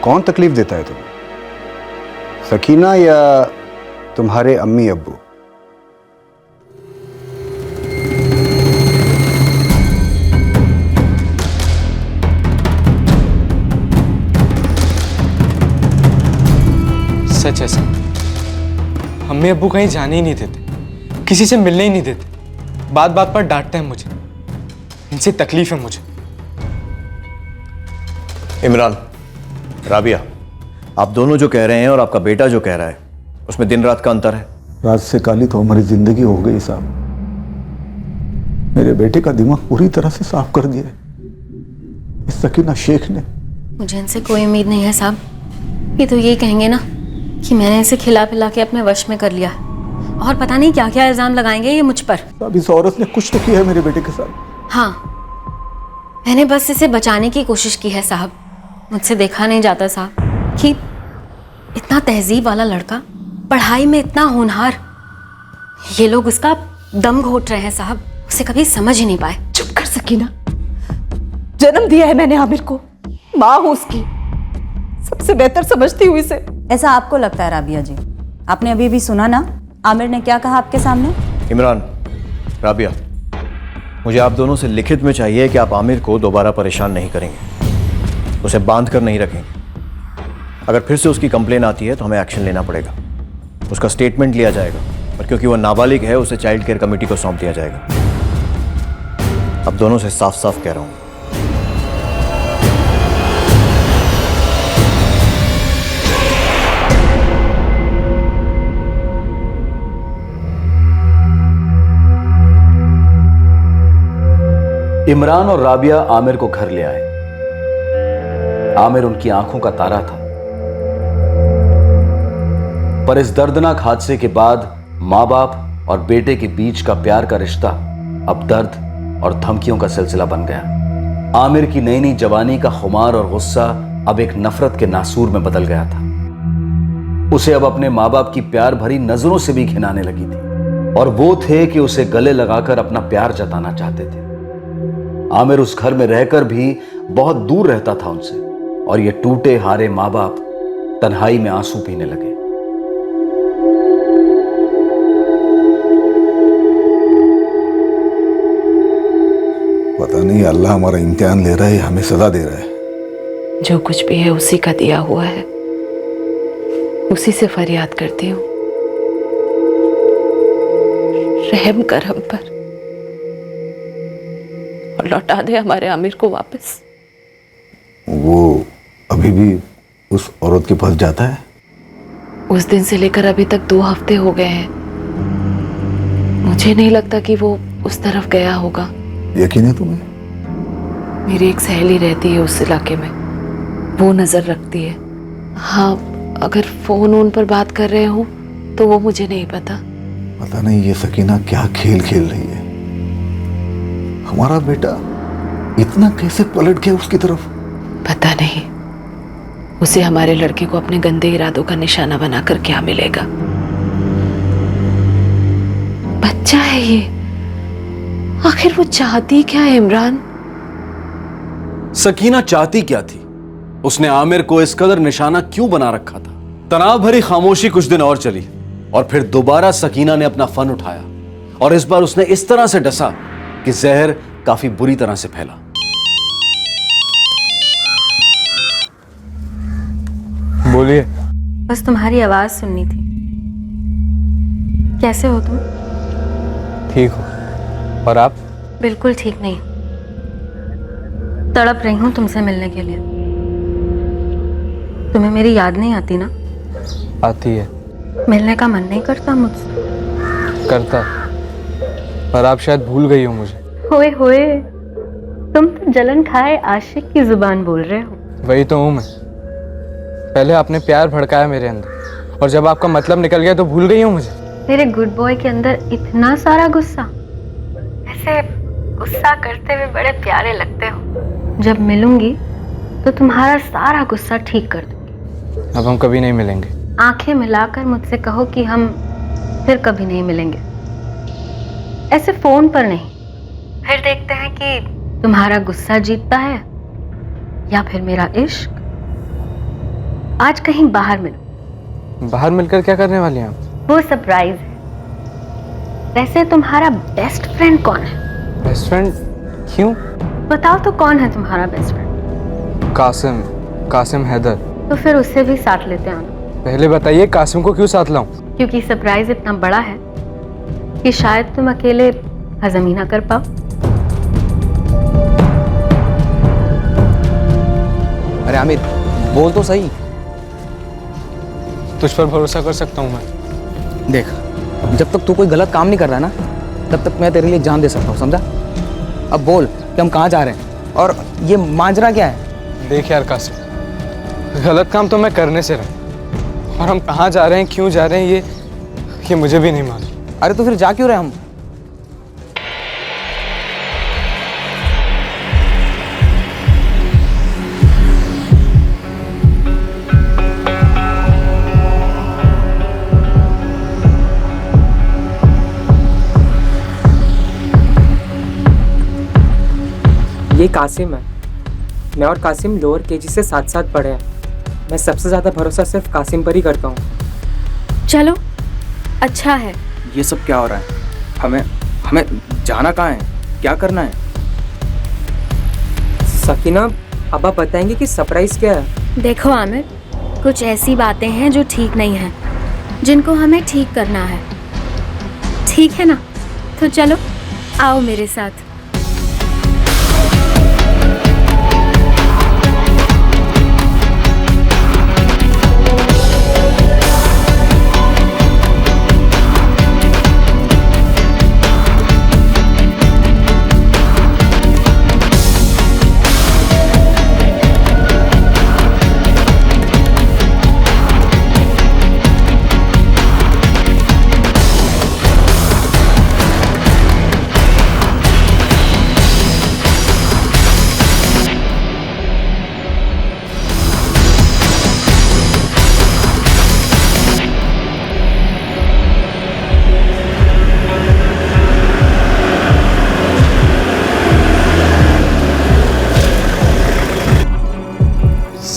[SPEAKER 10] कौन तकलीफ देता है तुम्हें, सकीना या तुम्हारे अम्मी अब्बू?
[SPEAKER 3] सच है सर, अम्मी अब्बू कहीं जाने ही नहीं देते, किसी से मिलने ही नहीं देते, बात बात पर डांटते हैं मुझे, इनसे तकलीफ है मुझे।
[SPEAKER 11] इमरान, राबिया, आप दोनों जो कह रहे हैं और आपका बेटा जो कह रहा है, उसमें दिन रात का अंतर है।
[SPEAKER 7] रात से काली तो हमारी जिंदगी हो गई साहब। मेरे बेटे का दिमाग पूरी तरह से साफ कर दिया इस सकीना शेख ने।
[SPEAKER 4] मुझे इनसे कोई उम्मीद नहीं है साहब। ये तो ये कहेंगे ना कि मैंने इसे खिला पिला के अपने वश में कर लिया, और पता नहीं क्या क्या इल्जाम लगाएंगे ये मुझ पर।
[SPEAKER 7] साहब, इस औरत ने कुछ तो किया है मेरे बेटे के साथ।
[SPEAKER 4] हाँ, मैंने बस इसे बचाने की कोशिश की है साहब। मुझसे देखा नहीं जाता साहब कि इतना तहजीब वाला लड़का, पढ़ाई में इतना होनहार, ये लोग उसका दम घोट रहे हैं साहब। उसे कभी समझ ही नहीं पाए।
[SPEAKER 6] चुप कर सकीना, जन्म दिया है मैंने आमिर को, माँ हूँ उसकी, सबसे बेहतर समझती हूँ इसे।
[SPEAKER 9] ऐसा आपको लगता है राबिया जी? आपने अभी भी सुना ना आमिर ने क्या कहा आपके सामने?
[SPEAKER 11] इमरान, राबिया, मुझे आप दोनों से लिखित में चाहिए कि आप आमिर को दोबारा परेशान नहीं करेंगे, उसे बांध कर नहीं रखेंगे। अगर फिर से उसकी कंप्लेन आती है तो हमें एक्शन लेना पड़ेगा, उसका स्टेटमेंट लिया जाएगा, और क्योंकि वह नाबालिग है उसे चाइल्ड केयर कमेटी को सौंप दिया जाएगा। अब दोनों से साफ साफ कह रहा हूं।
[SPEAKER 5] इमरान और राबिया आमिर को घर ले आए। आमिर उनकी आंखों का तारा था, पर इस दर्दनाक हादसे के बाद मां बाप और बेटे के बीच का प्यार का रिश्ता अब दर्द और धमकियों का सिलसिला बन गया। आमिर की नई नई जवानी का खुमार और गुस्सा अब एक नफरत के नासूर में बदल गया था। उसे अब अपने मां बाप की प्यार भरी नजरों से भी घिन आने लगी थी, और वो थे कि उसे गले लगाकर अपना प्यार जताना चाहते थे। आमिर उस घर में रहकर भी बहुत दूर रहता था उनसे, और ये टूटे हारे मां बाप तन्हाई में आंसू पीने लगे।
[SPEAKER 7] पता नहीं अल्लाह हमारा इम्तिहान ले रहा है, हमें सजा दे रहा है।
[SPEAKER 6] जो कुछ भी है उसी का दिया हुआ है, उसी से फरियाद करती हूँ। रहम कर हम पर और लौटा दे हमारे आमिर को वापस।
[SPEAKER 7] वो अभी भी उस औरत के पास जाता है?
[SPEAKER 6] उस दिन से लेकर अभी तक 2 हफ्ते हो गए हैं। मुझे नहीं लगता कि वो उस तरफ गया होगा।
[SPEAKER 7] यकीन है तुम्हें?
[SPEAKER 6] मेरी एक सहेली रहती है उस इलाके में, वो नजर रखती है। हाँ, अगर फोन उन पर बात कर रहे हो तो वो मुझे नहीं पता।
[SPEAKER 7] पता नहीं ये सकीना क्या खेल खेल रही है। हमारा बेटा इतना कैसे पलट गया उसकी तरफ?
[SPEAKER 6] पता नहीं, उसे हमारे लड़के को अपने गंदे इरादों का निशाना बनाकर क्या मिलेगा। बच्चा है ये, आखिर वो चाहती क्या है इमरान?
[SPEAKER 5] सकीना चाहती क्या थी? उसने आमिर को इस कदर निशाना क्यों बना रखा था? तनाव भरी खामोशी कुछ दिन और चली, और फिर दोबारा सकीना ने अपना फन उठाया, और इस बार उसने इस तरह से डसा कि जहर काफी बुरी तरह से फैला।
[SPEAKER 3] बोलिए।
[SPEAKER 4] बस तुम्हारी आवाज सुननी थी। कैसे हो तुम?
[SPEAKER 3] ठीक हो, और आप?
[SPEAKER 4] बिल्कुल ठीक नहीं, तड़प रही हूं तुमसे मिलने के लिए। तुम्हें मेरी याद नहीं आती ना?
[SPEAKER 3] आती है।
[SPEAKER 4] मिलने का मन नहीं करता मुझसे?
[SPEAKER 3] करता, पर आप शायद भूल गई हो मुझे।
[SPEAKER 4] होए होए, तुम तो जलन खाए आशिक की जुबान बोल रहे हो।
[SPEAKER 3] वही तो हूँ मैं। पहले आपने प्यार भड़काया मेरे अंदर, और जब आपका मतलब निकल गया तो भूल गई हो मुझे।
[SPEAKER 4] तेरे गुड बॉय के अंदर इतना सारा गुस्सा। ऐसे गुस्सा करते हुए बड़े प्यारे लगते हो। जब मिलूंगी तो तुम्हारा सारा गुस्सा ठीक कर दूंगी।
[SPEAKER 3] अब हम कभी नहीं मिलेंगे।
[SPEAKER 4] आंखें मिलाकर मुझसे कहो कि हम फिर कभी नहीं मिलेंगे, ऐसे फोन पर नहीं। फिर देखते हैं कि तुम्हारा गुस्सा जीतता है या फिर मेरा इश्क। आज कहीं बाहर मिलो।
[SPEAKER 3] बाहर मिलकर क्या करने वाली हैं आप?
[SPEAKER 4] वो सरप्राइज है। वैसे तुम्हारा बेस्ट फ्रेंड कौन है?
[SPEAKER 3] Best friend? क्यों?
[SPEAKER 4] बताओ तो कौन है तुम्हारा बेस्ट फ्रेंड?
[SPEAKER 3] कासिम हैदर।
[SPEAKER 4] तो फिर उससे भी साथ लेते हैं।
[SPEAKER 3] पहले बताइए कासिम को क्यों साथ लाऊं?
[SPEAKER 4] क्योंकि सरप्राइज इतना बड़ा है कि शायद तुम अकेले हजम ही ना कर पाओ।
[SPEAKER 2] अरे आमिर, बोल तो सही।
[SPEAKER 3] तुझ पर भरोसा कर सकता हूँ मैं।
[SPEAKER 2] देख, जब तक तू कोई गलत काम नहीं कर रहा ना, तब तक मैं तेरे लिए जान दे सकता हूँ, समझा? अब बोल कि हम कहाँ जा रहे हैं और ये मांजरा क्या है?
[SPEAKER 3] देख यार कासिम, गलत काम तो मैं करने से रहा, और हम कहाँ जा रहे हैं, क्यों जा रहे हैं, ये मुझे भी नहीं मालूम।
[SPEAKER 2] अरे तो फिर जा क्यों रहे हम?
[SPEAKER 12] ये कासिम है। मैं और कासिम लोअर केजी से साथ साथ पढ़े हैं। मैं सबसे ज़्यादा भरोसा सिर्फ कासिम पर ही करता हूँ।
[SPEAKER 4] चलो, अच्छा है।
[SPEAKER 2] ये सब क्या हो रहा है? हमें जाना कहाँ है?
[SPEAKER 12] क्या करना है? सकीना, अब आप बताएंगे कि सरप्राइज क्या है?
[SPEAKER 4] देखो आमिर, कुछ ऐसी बातें हैं जो ठीक नहीं हैं, जिनको हमें ठीक करना है। ठीक है ना? तो चलो आओ मेरे साथ।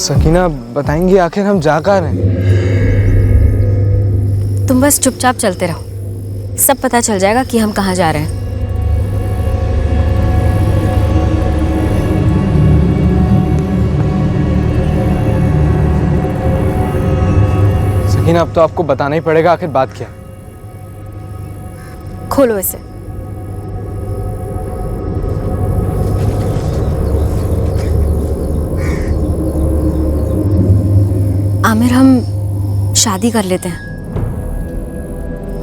[SPEAKER 3] सकीना, बताएंगी आखिर हम जा कहाँ रहे हैं?
[SPEAKER 4] तुम बस चुपचाप चलते रहो, सब पता चल जाएगा कि हम कहाँ जा रहे हैं।
[SPEAKER 3] सकीना, अब तो आपको बताना ही पड़ेगा आखिर बात क्या है।
[SPEAKER 4] खोलो इसे। आमिर, हम शादी कर लेते हैं।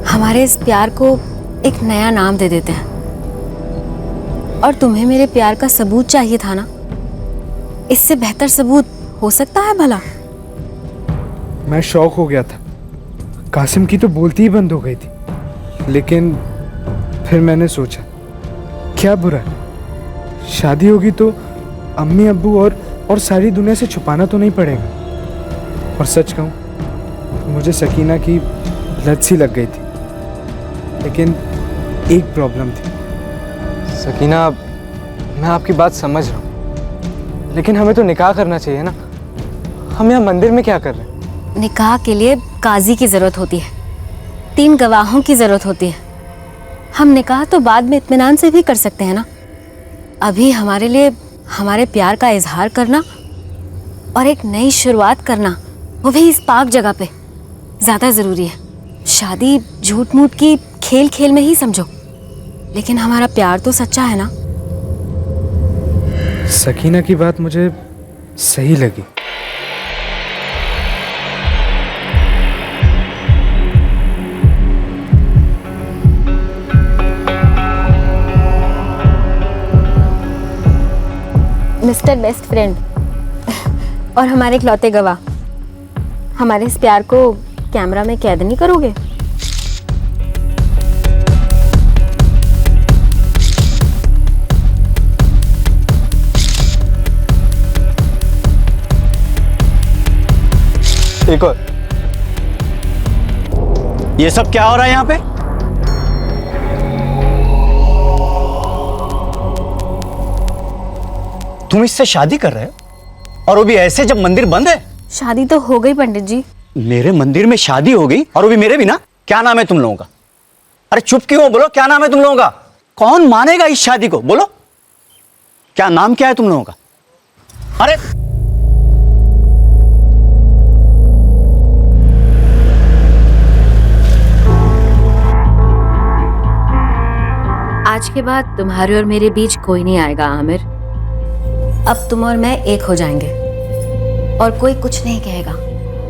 [SPEAKER 4] हमारे इस प्यार को एक नया नाम दे देते हैं। और तुम्हें मेरे प्यार का सबूत चाहिए था ना? इससे बेहतर सबूत हो सकता है भला?
[SPEAKER 3] मैं शॉक हो गया था। कासिम की तो बोलती ही बंद हो गई थी, लेकिन फिर मैंने सोचा क्या बुरा है, शादी होगी तो अम्मी अब्बू और सारी दुनिया से छुपाना तो नहीं पड़ेगा। और सच कहूँ, मुझे सकीना की लत सी लग गई थी, लेकिन एक प्रॉब्लम थी। सकीना, मैं आपकी बात समझ रहा हूँ, लेकिन हमें तो निकाह करना चाहिए ना। हम यहाँ मंदिर में क्या कर रहे हैं?
[SPEAKER 4] निकाह के लिए काजी की जरूरत होती है, 3 गवाहों की जरूरत होती है। हम निकाह तो बाद में इत्मीनान से भी कर सकते हैं ना। अभी हमारे लिए हमारे प्यार का इजहार करना और एक नई शुरुआत करना, वो भी इस पाक जगह पे, ज्यादा जरूरी है। शादी झूठ मूठ की खेल खेल में ही समझो, लेकिन हमारा प्यार तो सच्चा है ना।
[SPEAKER 3] सकीना की बात मुझे सही लगी।
[SPEAKER 4] मिस्टर बेस्ट फ्रेंड और हमारे इकलौते गवाह, हमारे इस प्यार को कैमरा में कैद नहीं करोगे?
[SPEAKER 10] एक और, ये सब क्या हो रहा है यहाँ पे? तुम इससे शादी कर रहे हो, और वो भी ऐसे जब मंदिर बंद है?
[SPEAKER 4] शादी तो हो गई पंडित जी।
[SPEAKER 10] मेरे मंदिर में शादी हो गई, और वो भी मेरे भी ना? क्या नाम है तुम लोगों का? अरे चुप क्यों हो, बोलो क्या नाम है तुम लोगों का? कौन मानेगा इस शादी को? बोलो क्या नाम, क्या है तुम लोगों का? अरे
[SPEAKER 4] आज के बाद तुम्हारे और मेरे बीच कोई नहीं आएगा आमिर। अब तुम और मैं एक हो जाएंगे, और कोई कुछ नहीं कहेगा।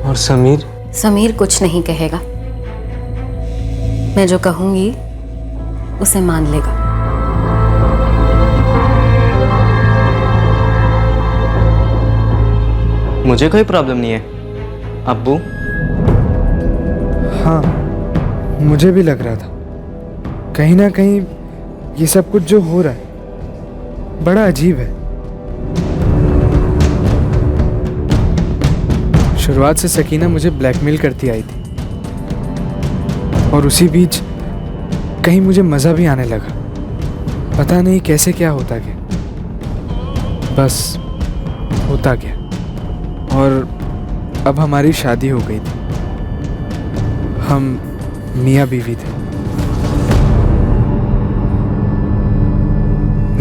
[SPEAKER 3] और समीर?
[SPEAKER 4] समीर कुछ नहीं कहेगा। मैं जो कहूंगी उसे मान लेगा।
[SPEAKER 2] मुझे कोई प्रॉब्लम नहीं है अब्बू।
[SPEAKER 3] हाँ, मुझे भी लग रहा था कहीं ना कहीं ये सब कुछ जो हो रहा है बड़ा अजीब है। शुरुआत से सकीना मुझे ब्लैकमेल करती आई थी, और उसी बीच कहीं मुझे मज़ा भी आने लगा। पता नहीं कैसे क्या होता गया, बस होता गया, और अब हमारी शादी हो गई थी। हम मियाँ बीवी थे।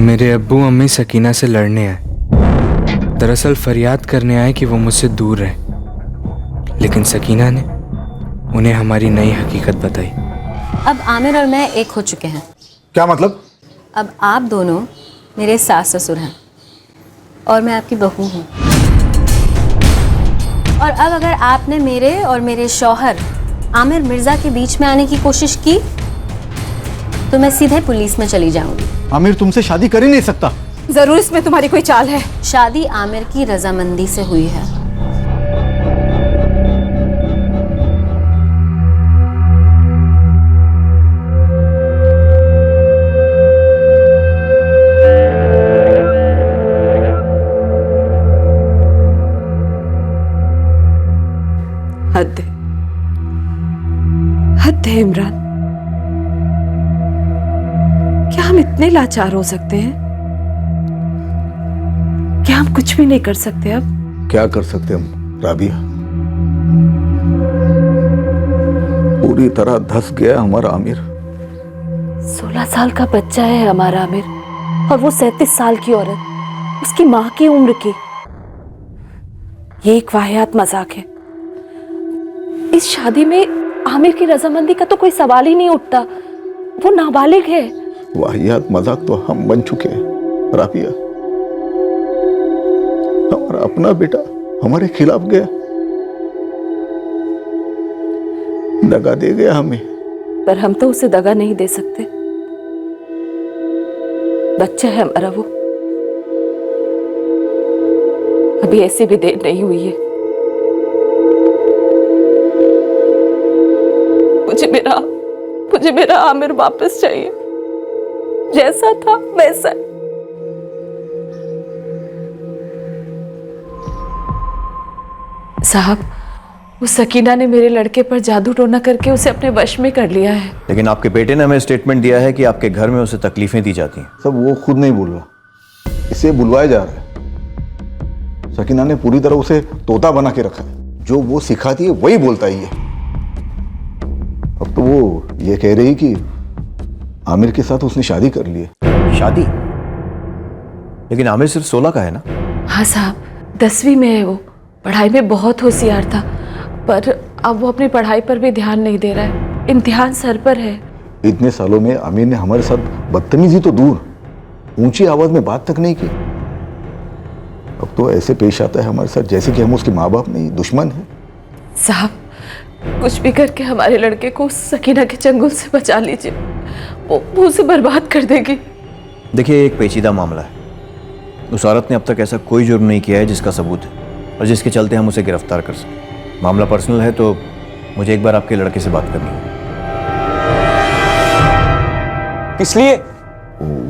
[SPEAKER 3] मेरे अब्बू अम्मी सकीना से लड़ने आए। दरअसल फरियाद करने आए कि वो मुझसे दूर रहे, लेकिन सकीना ने उन्हें हमारी नई हकीकत बताई।
[SPEAKER 4] अब आमिर और मैं एक हो चुके हैं।
[SPEAKER 7] क्या मतलब?
[SPEAKER 4] अब आप दोनों मेरे सास ससुर हैं और मैं आपकी बहू हूँ। और अब अगर आपने मेरे और मेरे शौहर आमिर मिर्जा के बीच में आने की कोशिश की तो मैं सीधे पुलिस में चली जाऊंगी।
[SPEAKER 7] आमिर तुमसे शादी कर ही नहीं सकता।
[SPEAKER 6] जरूर इसमें तुम्हारी कोई चाल है।
[SPEAKER 4] शादी आमिर की रजामंदी से हुई है।
[SPEAKER 6] हद है, हद है इमरान। क्या हम इतने लाचार हो सकते हैं? क्या हम कुछ भी नहीं कर सकते अब?
[SPEAKER 7] क्या कर सकते हम राबिया? पूरी तरह धस गया हमारा आमिर।
[SPEAKER 6] 16 साल का बच्चा है हमारा आमिर, और वो 37 साल की औरत, उसकी माँ की उम्र की। ये एक वाहियात मजाक है। इस शादी में आमिर की रजामंदी का तो कोई सवाल ही नहीं उठता। वो नाबालिग है।
[SPEAKER 7] वाहियात मजाक तो हम बन चुके हैं राबिया। हमारा अपना बेटा हमारे खिलाफ गया, दगा दे गया हमें।
[SPEAKER 6] पर हम तो उसे दगा नहीं दे सकते। बच्चा है हमारा वो। अभी ऐसी भी देर नहीं हुई है। मुझे मेरा आमिर वापस चाहिए, जैसा था वैसा। साहब, वो सकीना ने मेरे लड़के पर जादू टोना करके उसे अपने वश में कर लिया है।
[SPEAKER 11] लेकिन आपके बेटे ने हमें स्टेटमेंट दिया है कि आपके घर में उसे तकलीफें दी जाती हैं।
[SPEAKER 7] सब वो खुद नहीं बोल रहा, इसे बुलवाया जा रहा है। सकीना ने पूरी तरह उसे तोता बना के रखा है। जो वो सिखाती है वही बोलता ही है। अब तो वो ये कह रही कि आमिर के साथ उसने शादी कर ली है।
[SPEAKER 11] शादी? लेकिन आमिर सिर्फ 16 का है ना?
[SPEAKER 6] हाँ साहब, 10वीं में है वो। पढ़ाई में बहुत होशियार था, पर अब वो अपनी पढ़ाई पर भी ध्यान नहीं दे रहा है। इम्तिहान सर पर है।
[SPEAKER 7] इतने सालों में आमिर ने हमारे साथ बदतमीजी तो दूर, ऊंची आवाज में बात तक नहीं की। अब तो ऐसे पेश आता है हमारे साथ जैसे कि हम उसके माँ बाप नहीं, दुश्मन हैं।
[SPEAKER 6] साहब, कुछ भी करके हमारे लड़के को सकीना के चंगुल से बचा लीजिए। वो उसे बर्बाद कर देगी।
[SPEAKER 11] देखिए, एक पेचीदा मामला है। उस औरत ने अब तक ऐसा कोई जुर्म नहीं किया है जिसका सबूत है और जिसके चलते हम उसे गिरफ्तार कर सकें। मामला पर्सनल है, तो मुझे एक बार आपके लड़के से बात करनी है।
[SPEAKER 3] किस लिए?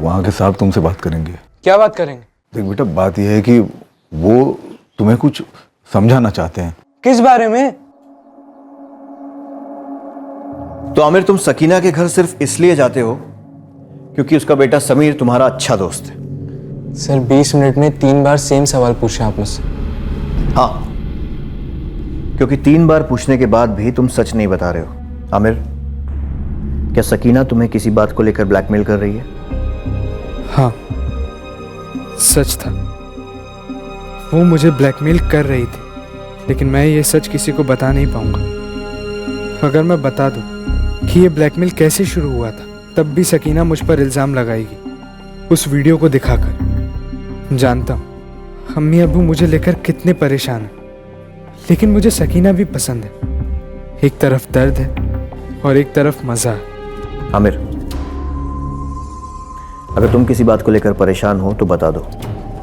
[SPEAKER 7] वहां के साहब तुमसे बात करेंगे।
[SPEAKER 3] क्या बात करेंगे?
[SPEAKER 7] देख बेटा, बात यह है कि वो तुम्हें कुछ समझाना चाहते हैं।
[SPEAKER 3] किस बारे में?
[SPEAKER 11] तो आमिर, तुम सकीना के घर सिर्फ इसलिए जाते हो क्योंकि उसका बेटा समीर तुम्हारा अच्छा दोस्त है।
[SPEAKER 3] सर, 20 मिनट में 3 बार सेम सवाल पूछे आप मुझसे।
[SPEAKER 11] हाँ, क्योंकि 3 बार पूछने के बाद भी तुम सच नहीं बता रहे हो। आमिर, क्या सकीना तुम्हें किसी बात को लेकर ब्लैकमेल कर रही है?
[SPEAKER 3] हाँ, सच था। वो मुझे ब्लैकमेल कर रही थी, लेकिन मैं ये सच किसी को बता नहीं पाऊंगा। अगर मैं बता दूं कि ये ब्लैकमेल कैसे शुरू हुआ था, तब भी सकीना मुझ पर इल्ज़ाम लगाएगी, उस वीडियो को दिखाकर। जानता हूँ अम्मी अब्बू मुझे लेकर कितने परेशान हैं, लेकिन मुझे सकीना भी पसंद है। एक तरफ दर्द है और एक तरफ मज़ा।
[SPEAKER 11] आमिर, अगर तुम किसी बात को लेकर परेशान हो तो बता दो,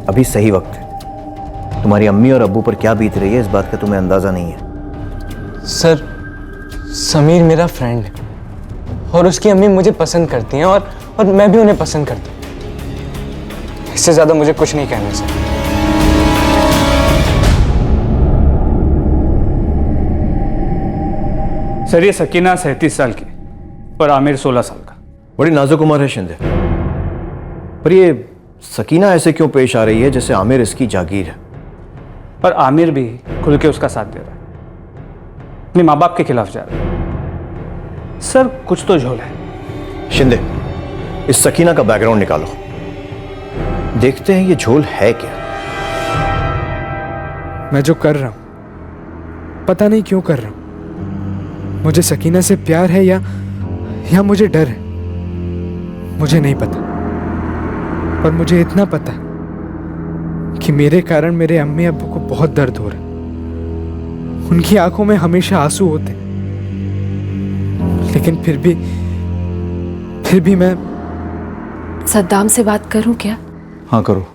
[SPEAKER 11] अभी सही वक्त है। तुम्हारी अम्मी और अब्बू पर क्या बीत रही है इस बात का तुम्हें अंदाज़ा नहीं है।
[SPEAKER 3] सर, समीर मेरा फ्रेंड है और उसकी अम्मी मुझे पसंद करती हैं और मैं भी उन्हें पसंद करता हूँ। इससे ज़्यादा मुझे कुछ नहीं कहना सर।
[SPEAKER 1] सर, ये सकीना 37 साल की और आमिर 16 साल का।
[SPEAKER 11] बड़ी नाजुक उम्र है शिंदे, पर ये सकीना ऐसे क्यों पेश आ रही है जैसे आमिर इसकी जागीर है?
[SPEAKER 1] और आमिर भी खुल के उसका साथ दे रहा है, अपने माँ बाप के खिलाफ जा रहा है। सर, कुछ तो झोल है।
[SPEAKER 11] शिंदे, इस सकीना का बैकग्राउंड निकालो। देखते हैं ये झोल है क्या।
[SPEAKER 3] मैं जो कर रहा हूं पता नहीं क्यों कर रहा हूं। मुझे सकीना से प्यार है या मुझे डर है, मुझे नहीं पता। पर मुझे इतना पता कि मेरे कारण मेरे अम्मी अब्बू को बहुत दर्द हो रहा है। उनकी आंखों में हमेशा आंसू होते, लेकिन फिर भी मैं
[SPEAKER 6] सद्दाम से बात करूं क्या?
[SPEAKER 7] हाँ करो।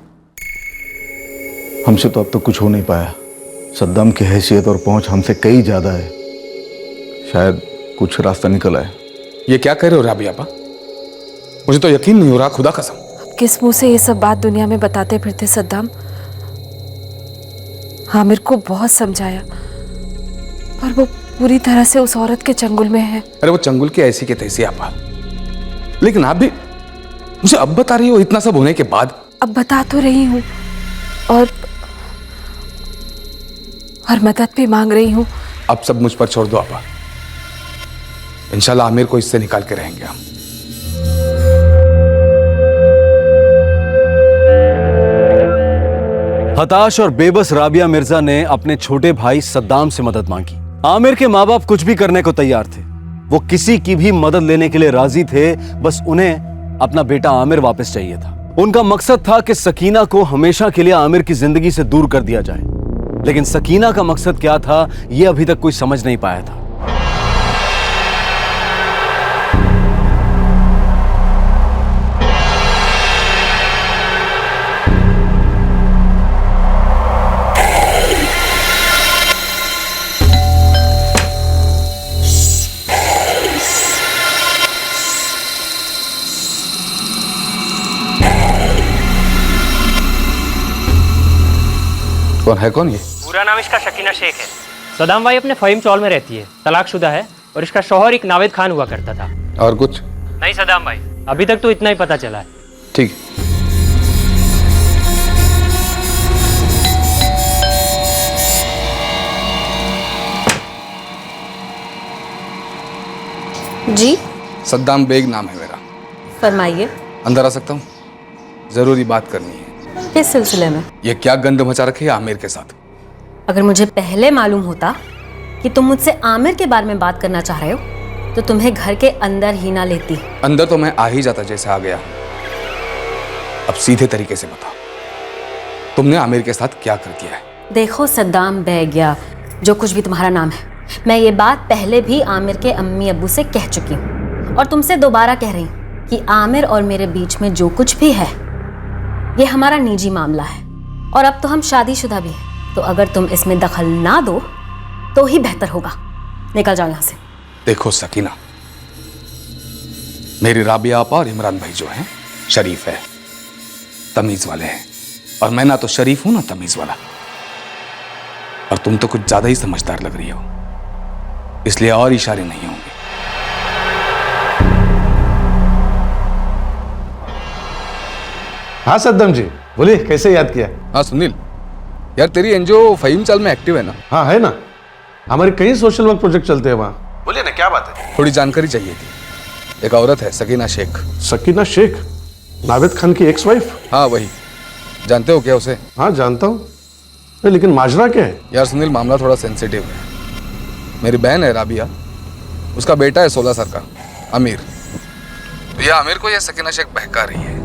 [SPEAKER 7] हमसे तो अब तक कुछ हो नहीं पाया। सद्दाम की हैसियत और पहुंच हमसे कई ज्यादा है। शायद कुछ रास्ता निकल आए।
[SPEAKER 13] ये क्या कह रहे हो राबिया आपा? मुझे तो यकीन नहीं हो रहा, खुदा कसम।
[SPEAKER 6] किस मुंह से ये सब बात दुनिया में बताते फिरते सद्दाम? आमिर को बहुत समझाया, पर वो पूरी तरह से उस औरत के चंगुल में है।
[SPEAKER 13] अरे वो चंगुल की ऐसी के तैसी आपा, लेकिन आप भी मुझे अब बता रही हो इतना सब होने के बाद?
[SPEAKER 6] अब बता तो रही हूँ और मदद भी मांग रही हूँ।
[SPEAKER 13] अब सब मुझ पर छोड़ दो आपा। इंशाल्लाह आमिर को इससे निकाल के रहेंगे हम।
[SPEAKER 5] हताश और बेबस राबिया मिर्जा ने अपने छोटे भाई सद्दाम से मदद मांगी। आमिर के माँ बाप कुछ भी करने को तैयार थे। वो किसी की भी मदद लेने के लिए राजी थे, बस उन्हें अपना बेटा आमिर वापस चाहिए था। उनका मकसद था कि सकीना को हमेशा के लिए आमिर की जिंदगी से दूर कर दिया जाए, लेकिन सकीना का मकसद क्या था यह अभी तक कोई समझ नहीं पाया था।
[SPEAKER 13] कौन ये?
[SPEAKER 12] पूरा नाम इसका शकीना शेख है। सदाम भाई अपने फहीम चौल में रहती है, तलाकशुदा है और इसका शौहर एक नावेद खान हुआ करता था।
[SPEAKER 13] और कुछ
[SPEAKER 12] नहीं सदाम भाई, अभी तक तो इतना ही पता चला है।
[SPEAKER 13] ठीक।
[SPEAKER 4] जी
[SPEAKER 13] सद्दाम बेग नाम है मेरा।
[SPEAKER 4] फरमाइए।
[SPEAKER 13] अंदर आ सकता हूँ? जरूरी बात करनी है।
[SPEAKER 4] किस सिलसिले में?
[SPEAKER 13] ये क्या गंद मचा रखी है आमिर के साथ?
[SPEAKER 4] अगर मुझे पहले मालूम होता कि तुम मुझसे आमिर के बारे में बात करना चाह रहे हो तो तुम्हें घर के अंदर ही ना लेती।
[SPEAKER 13] अंदर तो मैं आ ही जाता जैसे आ गया। अब सीधे तरीके से बताओ, तुमने आमिर के साथ क्या कर दिया है?
[SPEAKER 4] देखो सद्दाम बेग या जो कुछ भी तुम्हारा नाम है, मैं ये बात पहले भी आमिर के अम्मी अब्बू से कह चुकी हूँ और तुमसे दोबारा कह रही हूँ कि आमिर और मेरे बीच में जो कुछ भी है ये हमारा निजी मामला है और अब तो हम शादीशुदा भी हैं, तो अगर तुम इसमें दखल ना दो तो ही बेहतर होगा। निकल जाओ यहाँ से।
[SPEAKER 13] देखो सकीना, मेरी राबिया आपा और इमरान भाई जो हैं शरीफ है, तमीज वाले हैं, और मैं ना तो शरीफ हूं ना तमीज वाला। और तुम तो कुछ ज्यादा ही समझदार लग रही हो, इसलिए और इशारे नहीं होंगे।
[SPEAKER 14] हाँ सद्दाम जी बोलिए, कैसे याद किया?
[SPEAKER 13] हाँ सुनील यार, तेरी एनजीओ फहीम चाल में एक्टिव है ना?
[SPEAKER 14] हाँ है ना, हमारे कई सोशल वर्क प्रोजेक्ट चलते हैं वहाँ। बोलिए ना, क्या बात है?
[SPEAKER 13] थोड़ी जानकारी चाहिए थी। एक औरत है सकीना शेख।
[SPEAKER 14] सकीना शेख? नावेद खान की एक्स वाइफ?
[SPEAKER 13] हाँ वही। जानते हो क्या उसे?
[SPEAKER 14] हाँ जानता हूँ, लेकिन माजरा क्या है?
[SPEAKER 13] यार सुनील, मामला थोड़ा सेंसिटिव है। मेरी बहन है राबिया, उसका बेटा है 16 साल का आमिर। तो यह आमिर को यह सकीना शेख बहका रही है।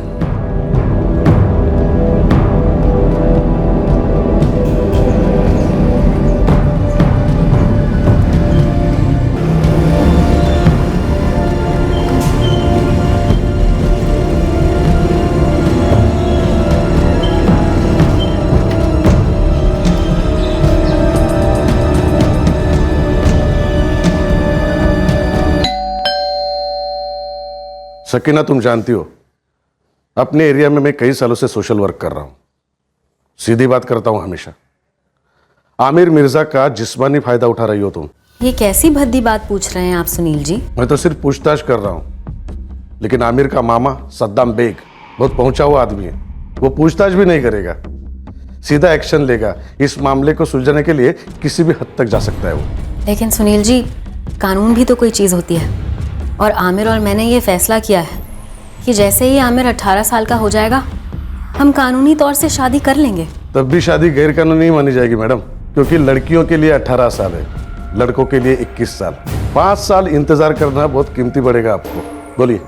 [SPEAKER 14] सकीना तुम जानती हो, अपने एरिया में मैं कई सालों से सोशल वर्क कर रहा हूं। सीधी बात करता हूं हमेशा। आमिर मिर्जा का जिस्मानी फायदा उठा रही हो तुम।
[SPEAKER 4] ये कैसी भद्दी बात पूछ रहे हैं आप सुनील जी?
[SPEAKER 14] मैं तो सिर्फ पूछताछ कर रहा हूं, लेकिन आमिर का मामा सद्दाम बेग बहुत पहुंचा हुआ आदमी है। वो पूछताछ भी नहीं करेगा, सीधा एक्शन लेगा। इस मामले को सुलझाने के लिए किसी भी हद तक जा सकता है वो।
[SPEAKER 4] लेकिन सुनील जी, कानून भी तो कोई चीज़ होती है, और आमिर और मैंने ये फैसला किया है कि जैसे ही आमिर 18 साल का हो जाएगा हम कानूनी तौर से शादी कर लेंगे।
[SPEAKER 14] तब भी शादी गैर कानूनी मानी जाएगी मैडम, क्योंकि लड़कियों के लिए 18 साल है, लड़कों के लिए 21 साल। 5 साल इंतजार करना बहुत कीमती पड़ेगा आपको। बोलिए,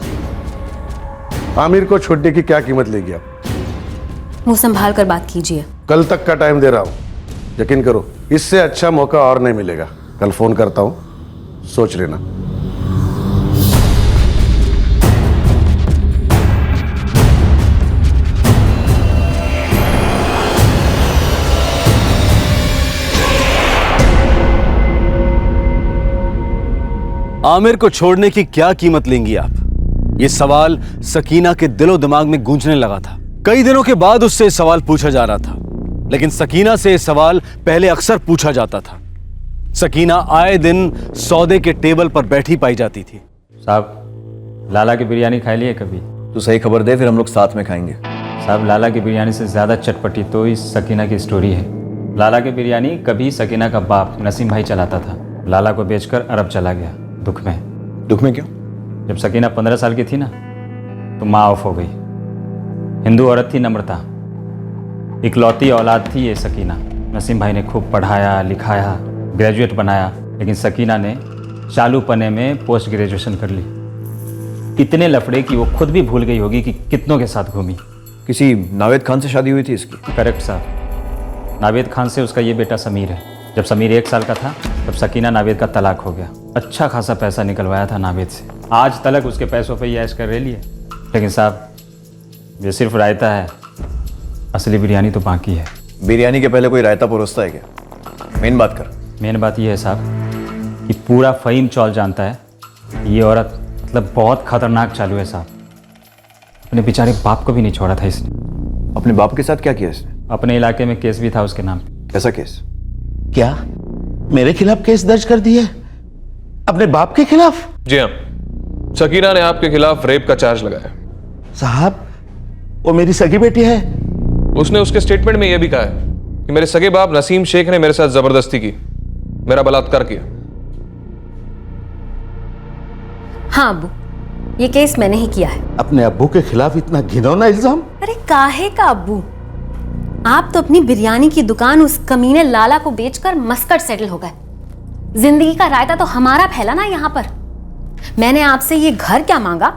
[SPEAKER 14] आमिर को छोड़ने की क्या कीमत लेगी आप?
[SPEAKER 4] मुंह संभाल कर बात कीजिए।
[SPEAKER 14] कल तक का टाइम दे रहा हूं, यकीन करो इससे अच्छा मौका और नहीं मिलेगा। कल फोन करता हूं, सोच लेना।
[SPEAKER 5] आमिर को छोड़ने की क्या कीमत लेंगी आप? ये सवाल सकीना के दिलो दिमाग में गूंजने लगा था। कई दिनों के बाद उससे ये सवाल पूछा जा रहा था, लेकिन सकीना से ये सवाल पहले अक्सर पूछा जाता था। सकीना आए दिन सौदे के टेबल पर बैठी पाई जाती थी।
[SPEAKER 15] साहब, लाला की बिरयानी खा लिए कभी?
[SPEAKER 11] तो सही खबर दे, फिर हम लोग साथ में खाएंगे।
[SPEAKER 15] साहब, लाला की बिरयानी से ज़्यादा चटपटी तो इस सकीना की स्टोरी है। लाला की बिरयानी कभी सकीना का बाप नसीम भाई चलाता था। लाला को बेचकर अरब चला गया, दुख में।
[SPEAKER 11] दुख में क्यों?
[SPEAKER 15] जब सकीना 15 साल की थी ना, तो माँ ऑफ हो गई। हिंदू औरत थी, नम्रता, इकलौती औलाद थी ये सकीना। नसीम भाई ने खूब पढ़ाया लिखाया, ग्रेजुएट बनाया, लेकिन सकीना ने चालू पने में पोस्ट ग्रेजुएशन कर ली। इतने लफड़े कि वो खुद भी भूल गई होगी कि कितनों के साथ घूमी।
[SPEAKER 11] किसी नावेद खान से शादी हुई थी इसकी?
[SPEAKER 15] करेक्ट साहब, नावेद खान से उसका ये बेटा समीर है। जब समीर 1 साल का था तब सकीना नावेद का तलाक हो गया। अच्छा खासा पैसा निकलवाया था नावेद से। आज तलक उसके पैसों पे ही ऐश कर रह लिए। लेकिन साहब, ये सिर्फ रायता है, असली बिरयानी तो बाकी है।
[SPEAKER 11] बिरयानी के पहले कोई रायता परोसता है क्या? मेन बात कर।
[SPEAKER 15] मेन बात यह है साहब कि पूरा फ़हीम चौल जानता है ये औरत मतलब बहुत खतरनाक चालू है साहब। अपने बेचारे बाप को भी नहीं छोड़ा था इसने।
[SPEAKER 11] अपने बाप के साथ क्या किया इसने?
[SPEAKER 15] अपने इलाके में केस भी था उसके नाम।
[SPEAKER 11] कैसा केस?
[SPEAKER 16] क्या मेरे खिलाफ केस दर्ज कर दिया? अपने बाप के खिलाफ?
[SPEAKER 17] जी हाँ, सकीना ने आपके खिलाफ रेप का चार्ज लगाया।
[SPEAKER 16] साहब, वो मेरी सगी बेटी है।
[SPEAKER 17] उसने उसके स्टेटमेंट में यह भी कहा है कि मेरे सगे बाप नसीम शेख ने मेरे साथ जबरदस्ती की, मेरा बलात्कार किया।
[SPEAKER 4] हाँ अब्बू, ये केस मैंने ही किया है।
[SPEAKER 16] अपने अब्बू के खिलाफ इतना घिनौना इल्जाम?
[SPEAKER 4] अरे काहे का अब्बू, आप तो अपनी बिरयानी की दुकान उस कमीने लाला को बेचकर मस्कट सेटल हो गए। जिंदगी का रायता तो हमारा फैला ना यहाँ पर। मैंने आपसे ये घर क्या मांगा,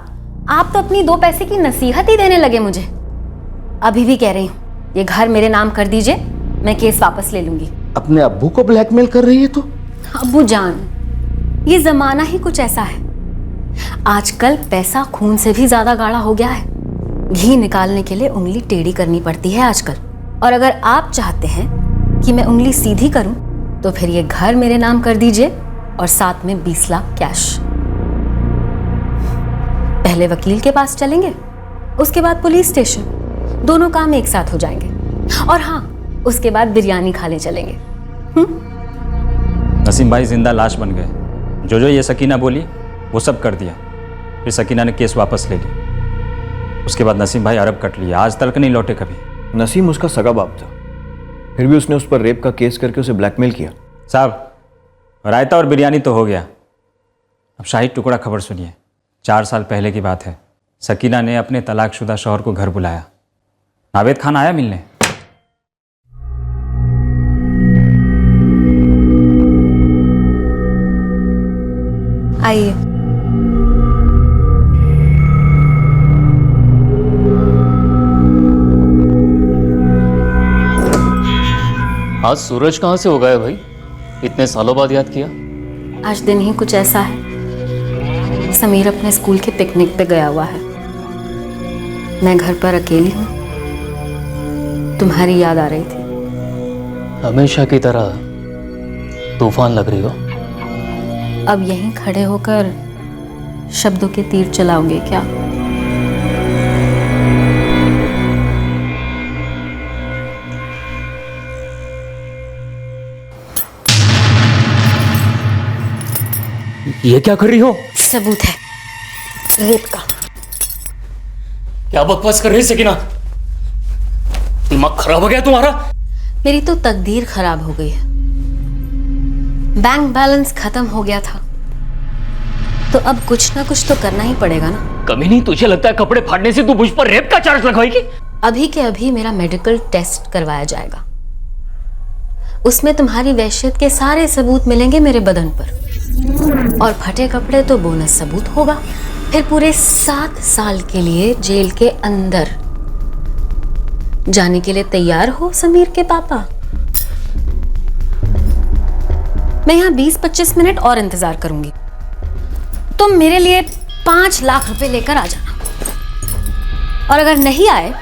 [SPEAKER 4] आप तो अपनी 2 पैसे की नसीहत ही देने लगे मुझे। अभी भी कह रही हूँ, ये घर मेरे नाम कर दीजिए, मैं केस वापस ले लूंगी।
[SPEAKER 16] अपने अब्बू को ब्लैकमेल कर रही है तो?
[SPEAKER 4] अब्बू जान, ये जमाना ही कुछ ऐसा है। आजकल पैसा खून से भी ज्यादा गाढ़ा हो गया है। घी निकालने के लिए उंगली टेढ़ी करनी पड़ती है आजकल। और अगर आप चाहते हैं कि मैं उंगली सीधी करूं, तो फिर ये घर मेरे नाम कर दीजिए और साथ में 20 लाख कैश। पहले वकील के पास चलेंगे, उसके बाद पुलिस स्टेशन, दोनों काम एक साथ हो जाएंगे। और हाँ, उसके बाद बिरयानी खाने चलेंगे।
[SPEAKER 15] नसीम भाई जिंदा लाश बन गए। जो ये सकीना बोली वो सब कर दिया। फिर सकीना ने केस वापस ले ली। उसके बाद नसीम भाई अरब कट लिया, आज तक नहीं लौटे कभी।
[SPEAKER 11] नसीम उसका सगा बाप था, फिर भी उसने उस पर रेप का केस करके उसे ब्लैकमेल किया।
[SPEAKER 15] साहब, रायता और बिरयानी तो हो गया, अब शाही टुकड़ा खबर सुनिए। 4 साल पहले की बात है। सकीना ने अपने तलाकशुदा शौहर को घर बुलाया। नावेद खान आया मिलने।
[SPEAKER 4] आइए।
[SPEAKER 18] आज सूरज कहाँ से उगा है भाई? इतने सालों बाद याद किया?
[SPEAKER 4] आज दिन ही कुछ ऐसा है। समीर अपने स्कूल के पिकनिक पे गया हुआ है। मैं घर पर अकेली हूँ। तुम्हारी याद आ रही थी।
[SPEAKER 18] हमेशा की तरह तूफान लग रही हो।
[SPEAKER 4] अब यहीं खड़े होकर शब्दों के तीर चलाओगे क्या?
[SPEAKER 18] ये क्या कर रही हो?
[SPEAKER 4] सबूत है रेप का।
[SPEAKER 18] क्या बकवास कर रही है सकीना? दिमाग खराब हो गया तुम्हारा?
[SPEAKER 4] मेरी तो तकदीर खराब हो गई है। बैंक बैलेंस खत्म हो गया था, तो अब कुछ ना कुछ तो करना ही पड़ेगा ना।
[SPEAKER 18] कमी नहीं, तुझे लगता है कपड़े फाड़ने से तू मुझ पर रेप का चार्ज लगवाएगी?
[SPEAKER 4] अभी के अभी मेरा मेडिकल टेस्ट करवाया जाएगा। उसमें तुम्हारी वहशत के सारे सबूत मिलेंगे मेरे बदन पर, और फटे कपड़े तो बोनस सबूत होगा। फिर पूरे 7 साल के लिए जेल के अंदर जाने के लिए तैयार हो समीर के पापा? मैं यहाँ 20-25 मिनट और इंतजार करूंगी। तुम मेरे लिए 5 लाख रुपए लेकर आ जाना, और अगर नहीं आए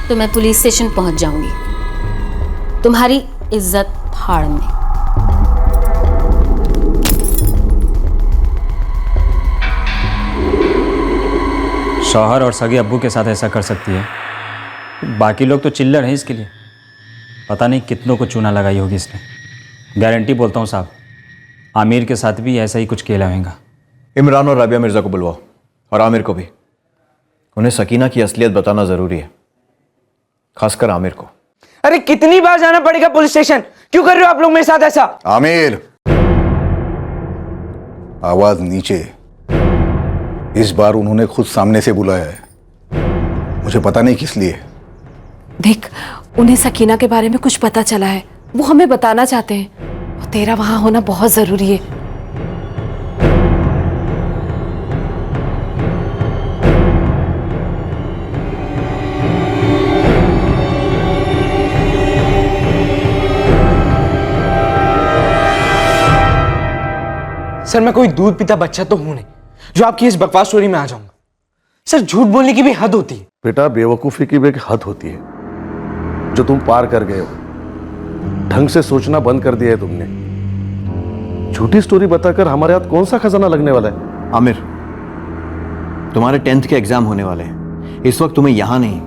[SPEAKER 4] तो मैं पुलिस स्टेशन पहुंच जाऊंगी तुम्हारी इज्जत फाड़ने।
[SPEAKER 15] शौहर और सगे अब्बू के साथ ऐसा कर सकती है, बाकी लोग तो चिल्लर हैं इसके लिए। पता नहीं कितनों को चूना लगाई होगी इसने। गारंटी बोलता हूँ साहब, आमिर के साथ भी ऐसा ही कुछ खेला होगा।
[SPEAKER 11] इमरान और राबिया मिर्ज़ा को बुलवाओ, और आमिर को भी। उन्हें सकीना की असलियत बताना ज़रूरी है, खासकर आमिर को।
[SPEAKER 12] अरे कितनी बार जाना पड़ेगा पुलिस स्टेशन? क्यों कर रहे हो आप लोग मेरे साथ ऐसा?
[SPEAKER 7] आमिर, आवाज नीचे। इस बार उन्होंने खुद सामने से बुलाया है, मुझे पता नहीं किस लिए।
[SPEAKER 6] देख, उन्हें सकीना के बारे में कुछ पता चला है, वो हमें बताना चाहते हैं, और तेरा वहां होना बहुत जरूरी है।
[SPEAKER 12] सर मैं कोई दूध पीता बच्चा तो हूं नहीं जो आपकी इस बकवास स्टोरी में आ जाऊंगा। सर झूठ बोलने की भी हद होती है।
[SPEAKER 14] बेटा, बेवकूफ़ी की भी एक हद होती है जो तुम पार कर गए हो। ढंग से सोचना बंद कर दिया है तुमने। झूठी स्टोरी बताकर हमारे हाथ कौन सा खजाना लगने वाला है?
[SPEAKER 11] आमिर, तुम्हारे 10th के एग्जाम होने वाले हैं। इस वक्त तुम्हें यहां नहीं,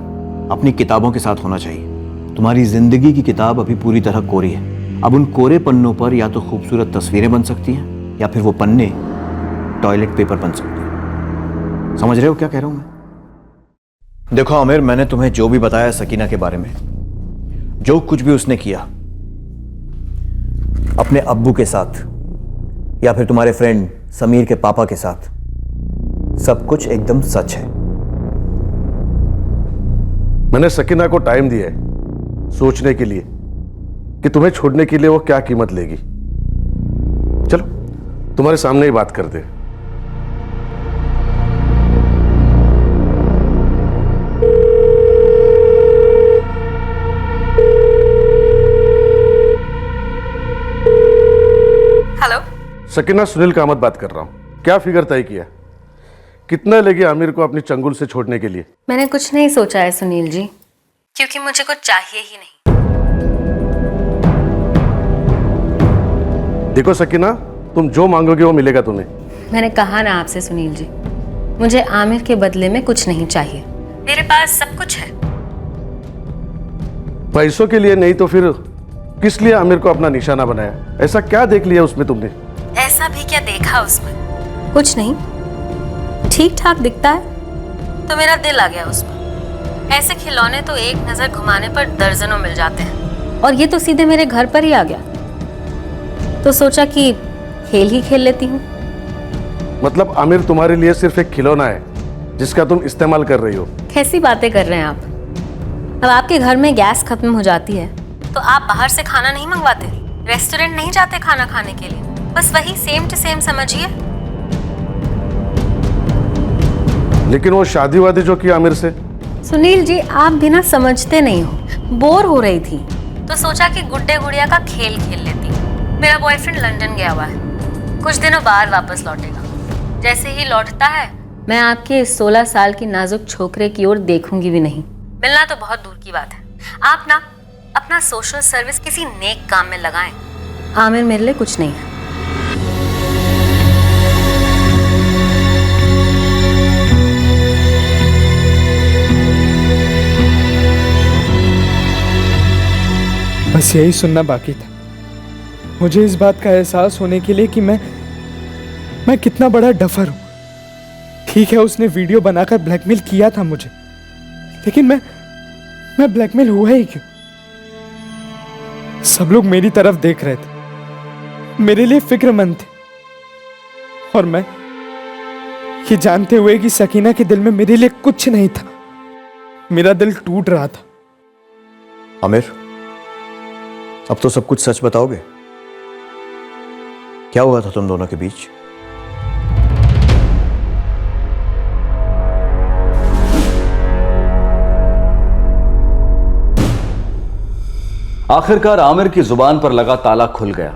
[SPEAKER 11] अपनी किताबों के साथ होना चाहिए। तुम्हारी जिंदगी की किताब अभी पूरी तरह कोरी है। अब उन कोरे पन्नों पर या तो खूबसूरत तस्वीरें बन सकती हैं, या फिर वो पन्ने टॉयलेट पेपर बन सकते हैं। समझ रहे हो क्या कह रहा हूं मैं? देखो आमिर, मैंने तुम्हें जो भी बताया सकीना के बारे में, जो कुछ भी उसने किया अपने अब्बू के साथ या फिर तुम्हारे फ्रेंड समीर के पापा के साथ, सब कुछ एकदम सच है।
[SPEAKER 14] मैंने सकीना को टाइम दिया है सोचने के लिए कि तुम्हें छोड़ने के लिए वो क्या कीमत लेगी। चलो तुम्हारे सामने ही बात कर दे।
[SPEAKER 4] हेलो
[SPEAKER 14] सकीना, सुनील कामत बात कर रहा हूं। क्या फिगर तय किया? कितना लगे आमिर को अपनी चंगुल से छोड़ने के लिए?
[SPEAKER 4] मैंने कुछ नहीं सोचा है सुनील जी, क्योंकि मुझे कुछ चाहिए ही नहीं।
[SPEAKER 14] देखो सकीना, तुम जो मांगोगे वो मिलेगा तुम्हें।
[SPEAKER 4] मैंने कहा ना आपसे सुनील जी, मुझे आमिर के बदले में कुछ नहीं चाहिए। मेरे पास सब कुछ है।
[SPEAKER 14] पैसों के लिए नहीं तो फिर किस लिए आमिर को अपना निशाना बनाया? ऐसा क्या देख लिया उसमें तुमने?
[SPEAKER 4] ऐसा भी क्या देखा उसमें? कुछ नहीं, ठीक ठाक दिखता है तो मेरा दिल आ गया उस पर। ऐसे खिलौने तो एक नजर घुमाने पर दर्जनों मिल जाते हैं, और ये तो सीधे मेरे घर पर ही आ गया, तो सोचा कि खेल ही खेल लेती हूँ।
[SPEAKER 14] मतलब आमिर तुम्हारे लिए सिर्फ एक खिलौना है जिसका तुम इस्तेमाल कर रही हो?
[SPEAKER 4] कैसी बातें कर रहे हैं आप? अब आपके घर में गैस खत्म हो जाती है तो आप बाहर से खाना नहीं मंगवाते, रेस्टोरेंट नहीं जाते खाना खाने के लिए। बस वही सेम टू सेम समझिए।
[SPEAKER 14] लेकिन वो शादी वादी जो की आमिर से।
[SPEAKER 4] सुनील जी, आप भी ना समझते नहीं हो। बोर हो रही थी तो सोचा कि गुड्डे गुड़िया का खेल खेल लेती। मेरा बॉयफ्रेंड लंदन गया हुआ है, कुछ दिनों बाद वापस लौटेगा। जैसे ही लौटता है मैं आपके इस 16 साल की नाजुक छोकरे की ओर देखूंगी भी नहीं। मिलना तो बहुत दूर की बात है। आप ना अपना सोशल सर्विस किसी नेक काम में लगाएं। आमिर मेरे लिए कुछ नहीं है।
[SPEAKER 3] बस यही सुनना बाकी था। मुझे इस बात का एहसास होने के लिए कि मैं कितना बड़ा डफर हूं। ठीक है, उसने वीडियो बनाकर ब्लैकमेल किया था मुझे, लेकिन मैं ब्लैकमेल हुआ ही क्यों? सब लोग मेरी तरफ देख रहे थे, मेरे लिए फिक्रमंद थे, और मैं ये जानते हुए कि सकीना के दिल में मेरे लिए कुछ नहीं था, मेरा दिल टूट रहा था।
[SPEAKER 11] आमिर, अब तो सब कुछ सच बताओगे? क्या हुआ था तुम दोनों के बीच?
[SPEAKER 5] आखिरकार आमिर की जुबान पर लगा ताला खुल गया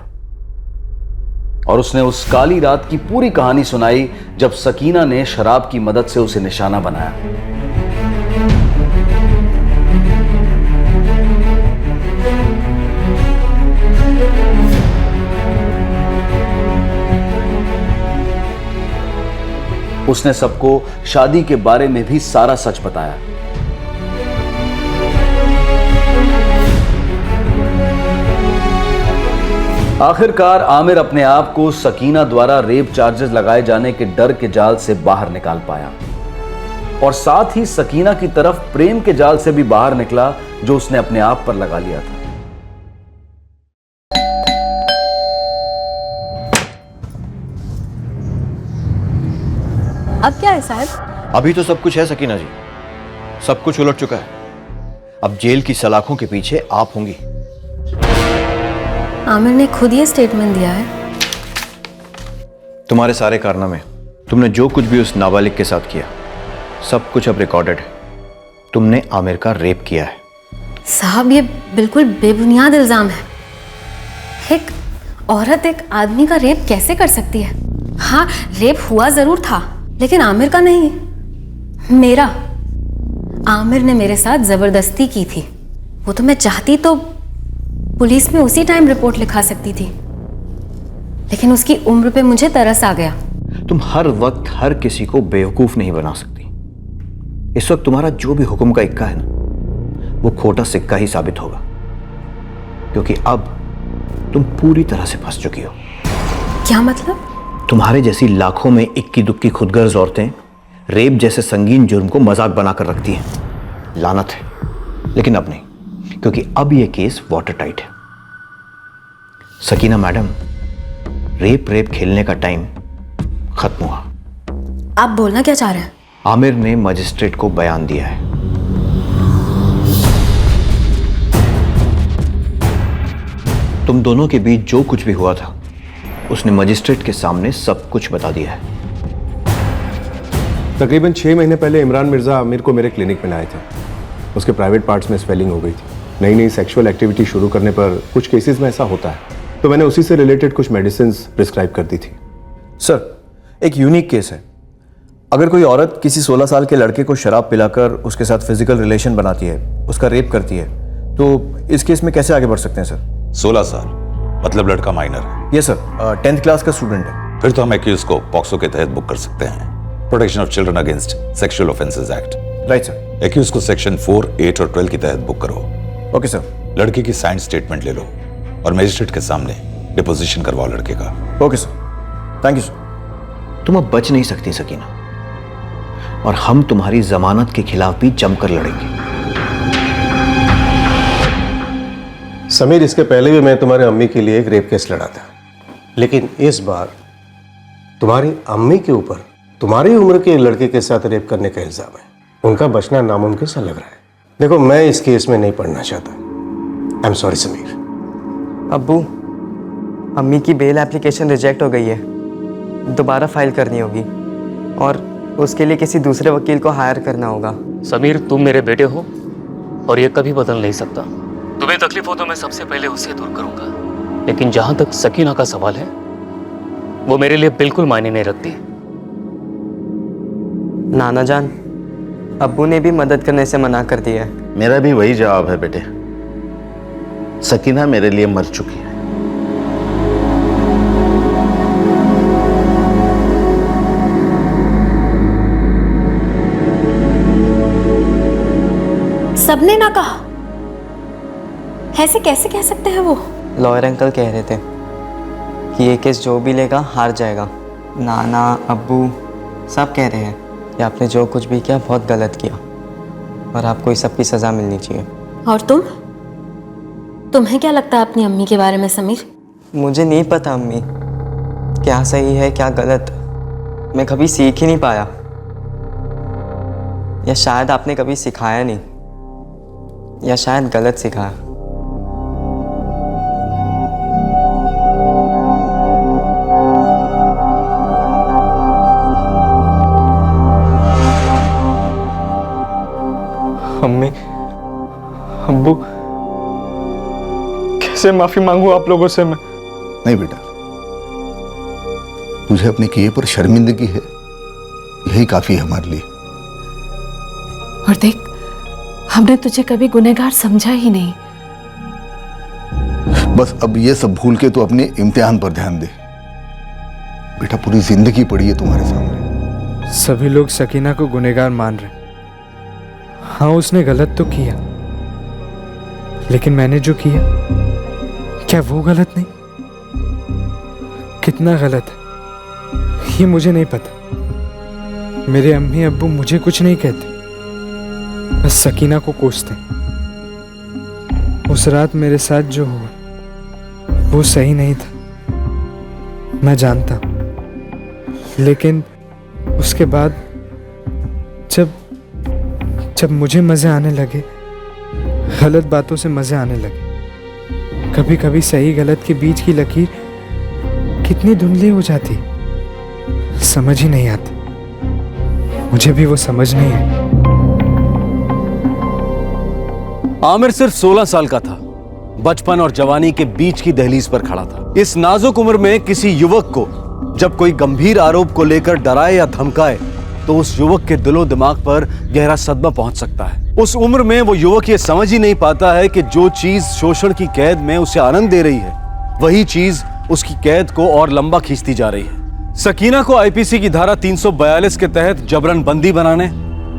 [SPEAKER 5] और उसने उस काली रात की पूरी कहानी सुनाई जब सकीना ने शराब की मदद से उसे निशाना बनाया। उसने सबको शादी के बारे में भी सारा सच बताया। आखिरकार आमिर अपने आप को सकीना द्वारा रेप चार्जेस लगाए जाने के डर के जाल से बाहर निकाल पाया और साथ ही सकीना की तरफ प्रेम के जाल से भी बाहर निकला जो उसने अपने आप पर लगा लिया था।
[SPEAKER 4] अब क्या है साहब?
[SPEAKER 11] अभी तो सब कुछ है सकीना जी, सब कुछ उलट चुका है। अब जेल की सलाखों के पीछे आप होंगी।
[SPEAKER 4] आमिर ने खुद ये स्टेटमेंट दिया है।
[SPEAKER 11] तुम्हारे सारे कारनामे, तुमने जो कुछ भी उस नाबालिग के साथ किया, सब कुछ अब रिकॉर्डेड है। तुमने आमिर का रेप किया है।
[SPEAKER 4] साहब ये बिल्कुल बेबुनियाद इल्जाम है। एक औरत एक आदमी का रेप कैसे कर सकती है? हाँ, रेप हुआ जरूर था लेकिन आमिर का नहीं, मेरा। आमिर ने मेरे साथ जबरदस्ती की थी। वो तो मैं चाहती तो पुलिस में उसी टाइम रिपोर्ट लिखा सकती थी, लेकिन उसकी उम्र पे मुझे तरस आ गया।
[SPEAKER 11] तुम हर वक्त हर किसी को बेवकूफ नहीं बना सकती। इस वक्त तुम्हारा जो भी हुक्म का इक्का है ना, वो खोटा सिक्का ही साबित होगा, क्योंकि अब तुम पूरी तरह से फंस चुकी हो।
[SPEAKER 4] क्या मतलब?
[SPEAKER 11] तुम्हारे जैसी लाखों में इक्की दुक्की खुदगर्ज औरतें रेप जैसे संगीन जुर्म को मजाक बनाकर रखती हैं। लानत है, लेकिन अब नहीं, क्योंकि अब यह केस वाटर टाइट है। सकीना मैडम, रेप खेलने का टाइम खत्म हुआ।
[SPEAKER 4] आप बोलना क्या चाह रहे हैं?
[SPEAKER 11] आमिर ने मजिस्ट्रेट को बयान दिया है। तुम दोनों के बीच जो कुछ भी हुआ था, उसने मजिस्ट्रेट के सामने सब कुछ बता दिया है।
[SPEAKER 8] तकरीबन 6 महीने पहले इमरान मिर्जा आमिर को मेरे क्लिनिक में लाए थे। उसके प्राइवेट पार्ट्स में स्वेलिंग हो गई थी। नई नई सेक्सुअल एक्टिविटी शुरू करने पर कुछ केसेस में ऐसा होता है, तो मैंने उसी से रिलेटेड कुछ मेडिसिन प्रिस्क्राइब कर दी थी।
[SPEAKER 11] सर, एक यूनिक केस है। अगर कोई औरत किसी 16 साल के लड़के को शराब पिलाकर उसके साथ फिजिकल रिलेशन बनाती है, उसका रेप करती है, तो इस केस में कैसे आगे बढ़ सकते हैं सर?
[SPEAKER 19] 16 साल मतलब लड़का माइनर है?
[SPEAKER 11] ये सर 10th क्लास का स्टूडेंट है।
[SPEAKER 19] फिर तो हम एक्यूज को पॉक्सो के तहत बुक कर सकते हैं, Protection of Children against Sexual Offences Act.
[SPEAKER 11] Right sir.
[SPEAKER 19] Accused को सेक्शन 4, 8 और 12 के तहत बुक करो।
[SPEAKER 11] Okay sir.
[SPEAKER 19] लड़के की साइन स्टेटमेंट ले लो और मजिस्ट्रेट के सामने डिपोजिशन करवाओ लड़के का।
[SPEAKER 11] Okay sir, thank you sir. तुम अब बच नहीं सकती सकीना, और हम तुम्हारी जमानत के खिलाफ भी जमकर लड़ेंगे।
[SPEAKER 14] समीर, इसके पहले भी मैं तुम्हारे अम्मी के लिए एक रेप केस लड़ा था, लेकिन इस बार तुम्हारी अम्मी के ऊपर तुम्हारी उम्र के लड़के के साथ रेप करने का इल्जाम है। उनका बचना नामुमकिन सा लग रहा है। देखो, मैं इस केस में नहीं पढ़ना चाहता। I am sorry Sameer.
[SPEAKER 2] अब्बू, अम्मी की बेल एप्लीकेशन रिजेक्ट हो गई है, दोबारा फाइल करनी होगी और उसके लिए किसी दूसरे वकील को हायर करना होगा।
[SPEAKER 18] समीर, तुम मेरे बेटे हो और ये कभी बदल नहीं सकता। तुम्हें तकलीफ हो तो मैं सबसे पहले उसे दूर करूंगा, लेकिन जहां तक सकीना का सवाल है, वो मेरे लिए बिल्कुल मायने नहीं रखती।
[SPEAKER 2] नाना जान, अब्बू ने भी मदद करने से मना कर दिया है।
[SPEAKER 16] मेरा भी वही जवाब है बेटे। सकीना मेरे लिए मर चुकी है।
[SPEAKER 4] सबने ना कहा, ऐसे कैसे कह सकते हैं वो?
[SPEAKER 2] लॉयर अंकल कह रहे थे कि ये केस जो भी लेगा हार जाएगा। नाना, अब्बू सब कह रहे हैं कि आपने जो कुछ भी किया बहुत गलत किया और आपको इस सब की सज़ा मिलनी चाहिए।
[SPEAKER 4] और तुम्हें क्या लगता है अपनी अम्मी के बारे में समीर?
[SPEAKER 2] मुझे नहीं पता अम्मी, क्या सही है क्या गलत, मैं कभी सीख ही नहीं पाया। या शायद आपने कभी सिखाया नहीं, या शायद गलत सिखाया।
[SPEAKER 3] अम्मी, अब्बू, कैसे माफी मांगू आप लोगों से मैं?
[SPEAKER 7] नहीं बेटा, तुझे अपने किए पर शर्मिंदगी है, यही काफी है हमारे लिए।
[SPEAKER 6] और देख, हमने तुझे कभी गुनहगार समझा ही नहीं।
[SPEAKER 7] बस अब ये सब भूल के तो अपने इम्तिहान पर ध्यान दे बेटा, पूरी जिंदगी पड़ी है तुम्हारे सामने।
[SPEAKER 3] सभी लोग सकीना को गुनहगार मान रहे। हाँ, उसने गलत तो किया, लेकिन मैंने जो किया, क्या वो गलत नहीं? कितना गलत है ये मुझे नहीं पता। मेरे अम्मी अब्बू मुझे कुछ नहीं कहते, बस सकीना को कोसते। उस रात मेरे साथ जो हुआ वो सही नहीं था, मैं जानता हूं। लेकिन उसके बाद जब मुझे मजे आने लगे, गलत बातों से मजे आने लगे, कभी कभी सही गलत के बीच की लकीर कितनी धुंधली हो जाती, समझ ही नहीं आती। मुझे भी वो समझ नहीं है।
[SPEAKER 5] आमिर सिर्फ 16 साल का था, बचपन और जवानी के बीच की दहलीज पर खड़ा था। इस नाजुक उम्र में किसी युवक को जब कोई गंभीर आरोप को लेकर डराए या धमकाए तो उस युवक के दिलो दिमाग पर गहरा सदमा पहुंच सकता है। उस उम्र में वो युवक ये समझ ही नहीं पाता है कि जो चीज शोषण की कैद में उसे आनंद दे रही है, वही चीज उसकी कैद को और लंबा खींचती जा रही है। सकीना को आईपीसी की धारा 342 के तहत जबरन बंदी बनाने,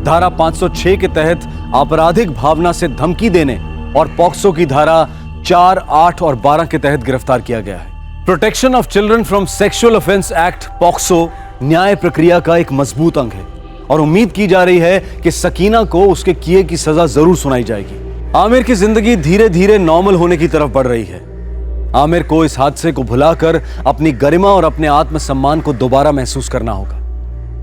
[SPEAKER 5] धारा 506 के तहत आपराधिक भावना से धमकी देने और पॉक्सो की धारा 4, 8 और 12 के तहत गिरफ्तार किया गया है। Protection of children from sexual offence act POCSO न्याय प्रक्रिया का एक मजबूत अंग है और उम्मीद की जा रही है कि सकीना को उसके किए की सजा जरूर सुनाई जाएगी। आमिर की जिंदगी धीरे धीरे नॉर्मल होने की तरफ बढ़ रही है। आमिर को इस हादसे को भुलाकर अपनी गरिमा और अपने आत्मसम्मान को दोबारा महसूस करना होगा।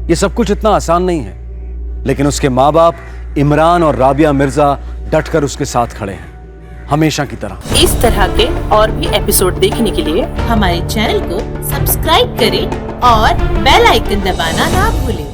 [SPEAKER 5] यह सब कुछ इतना आसान नहीं है, लेकिन उसके माँ बाप इमरान और राबिया मिर्जा डटकर उसके साथ खड़े हैं, हमेशा की तरह।
[SPEAKER 20] इस तरह के और भी एपिसोड देखने के लिए हमारे चैनल को सब्सक्राइब करें और बेल आइकन दबाना ना भूलें।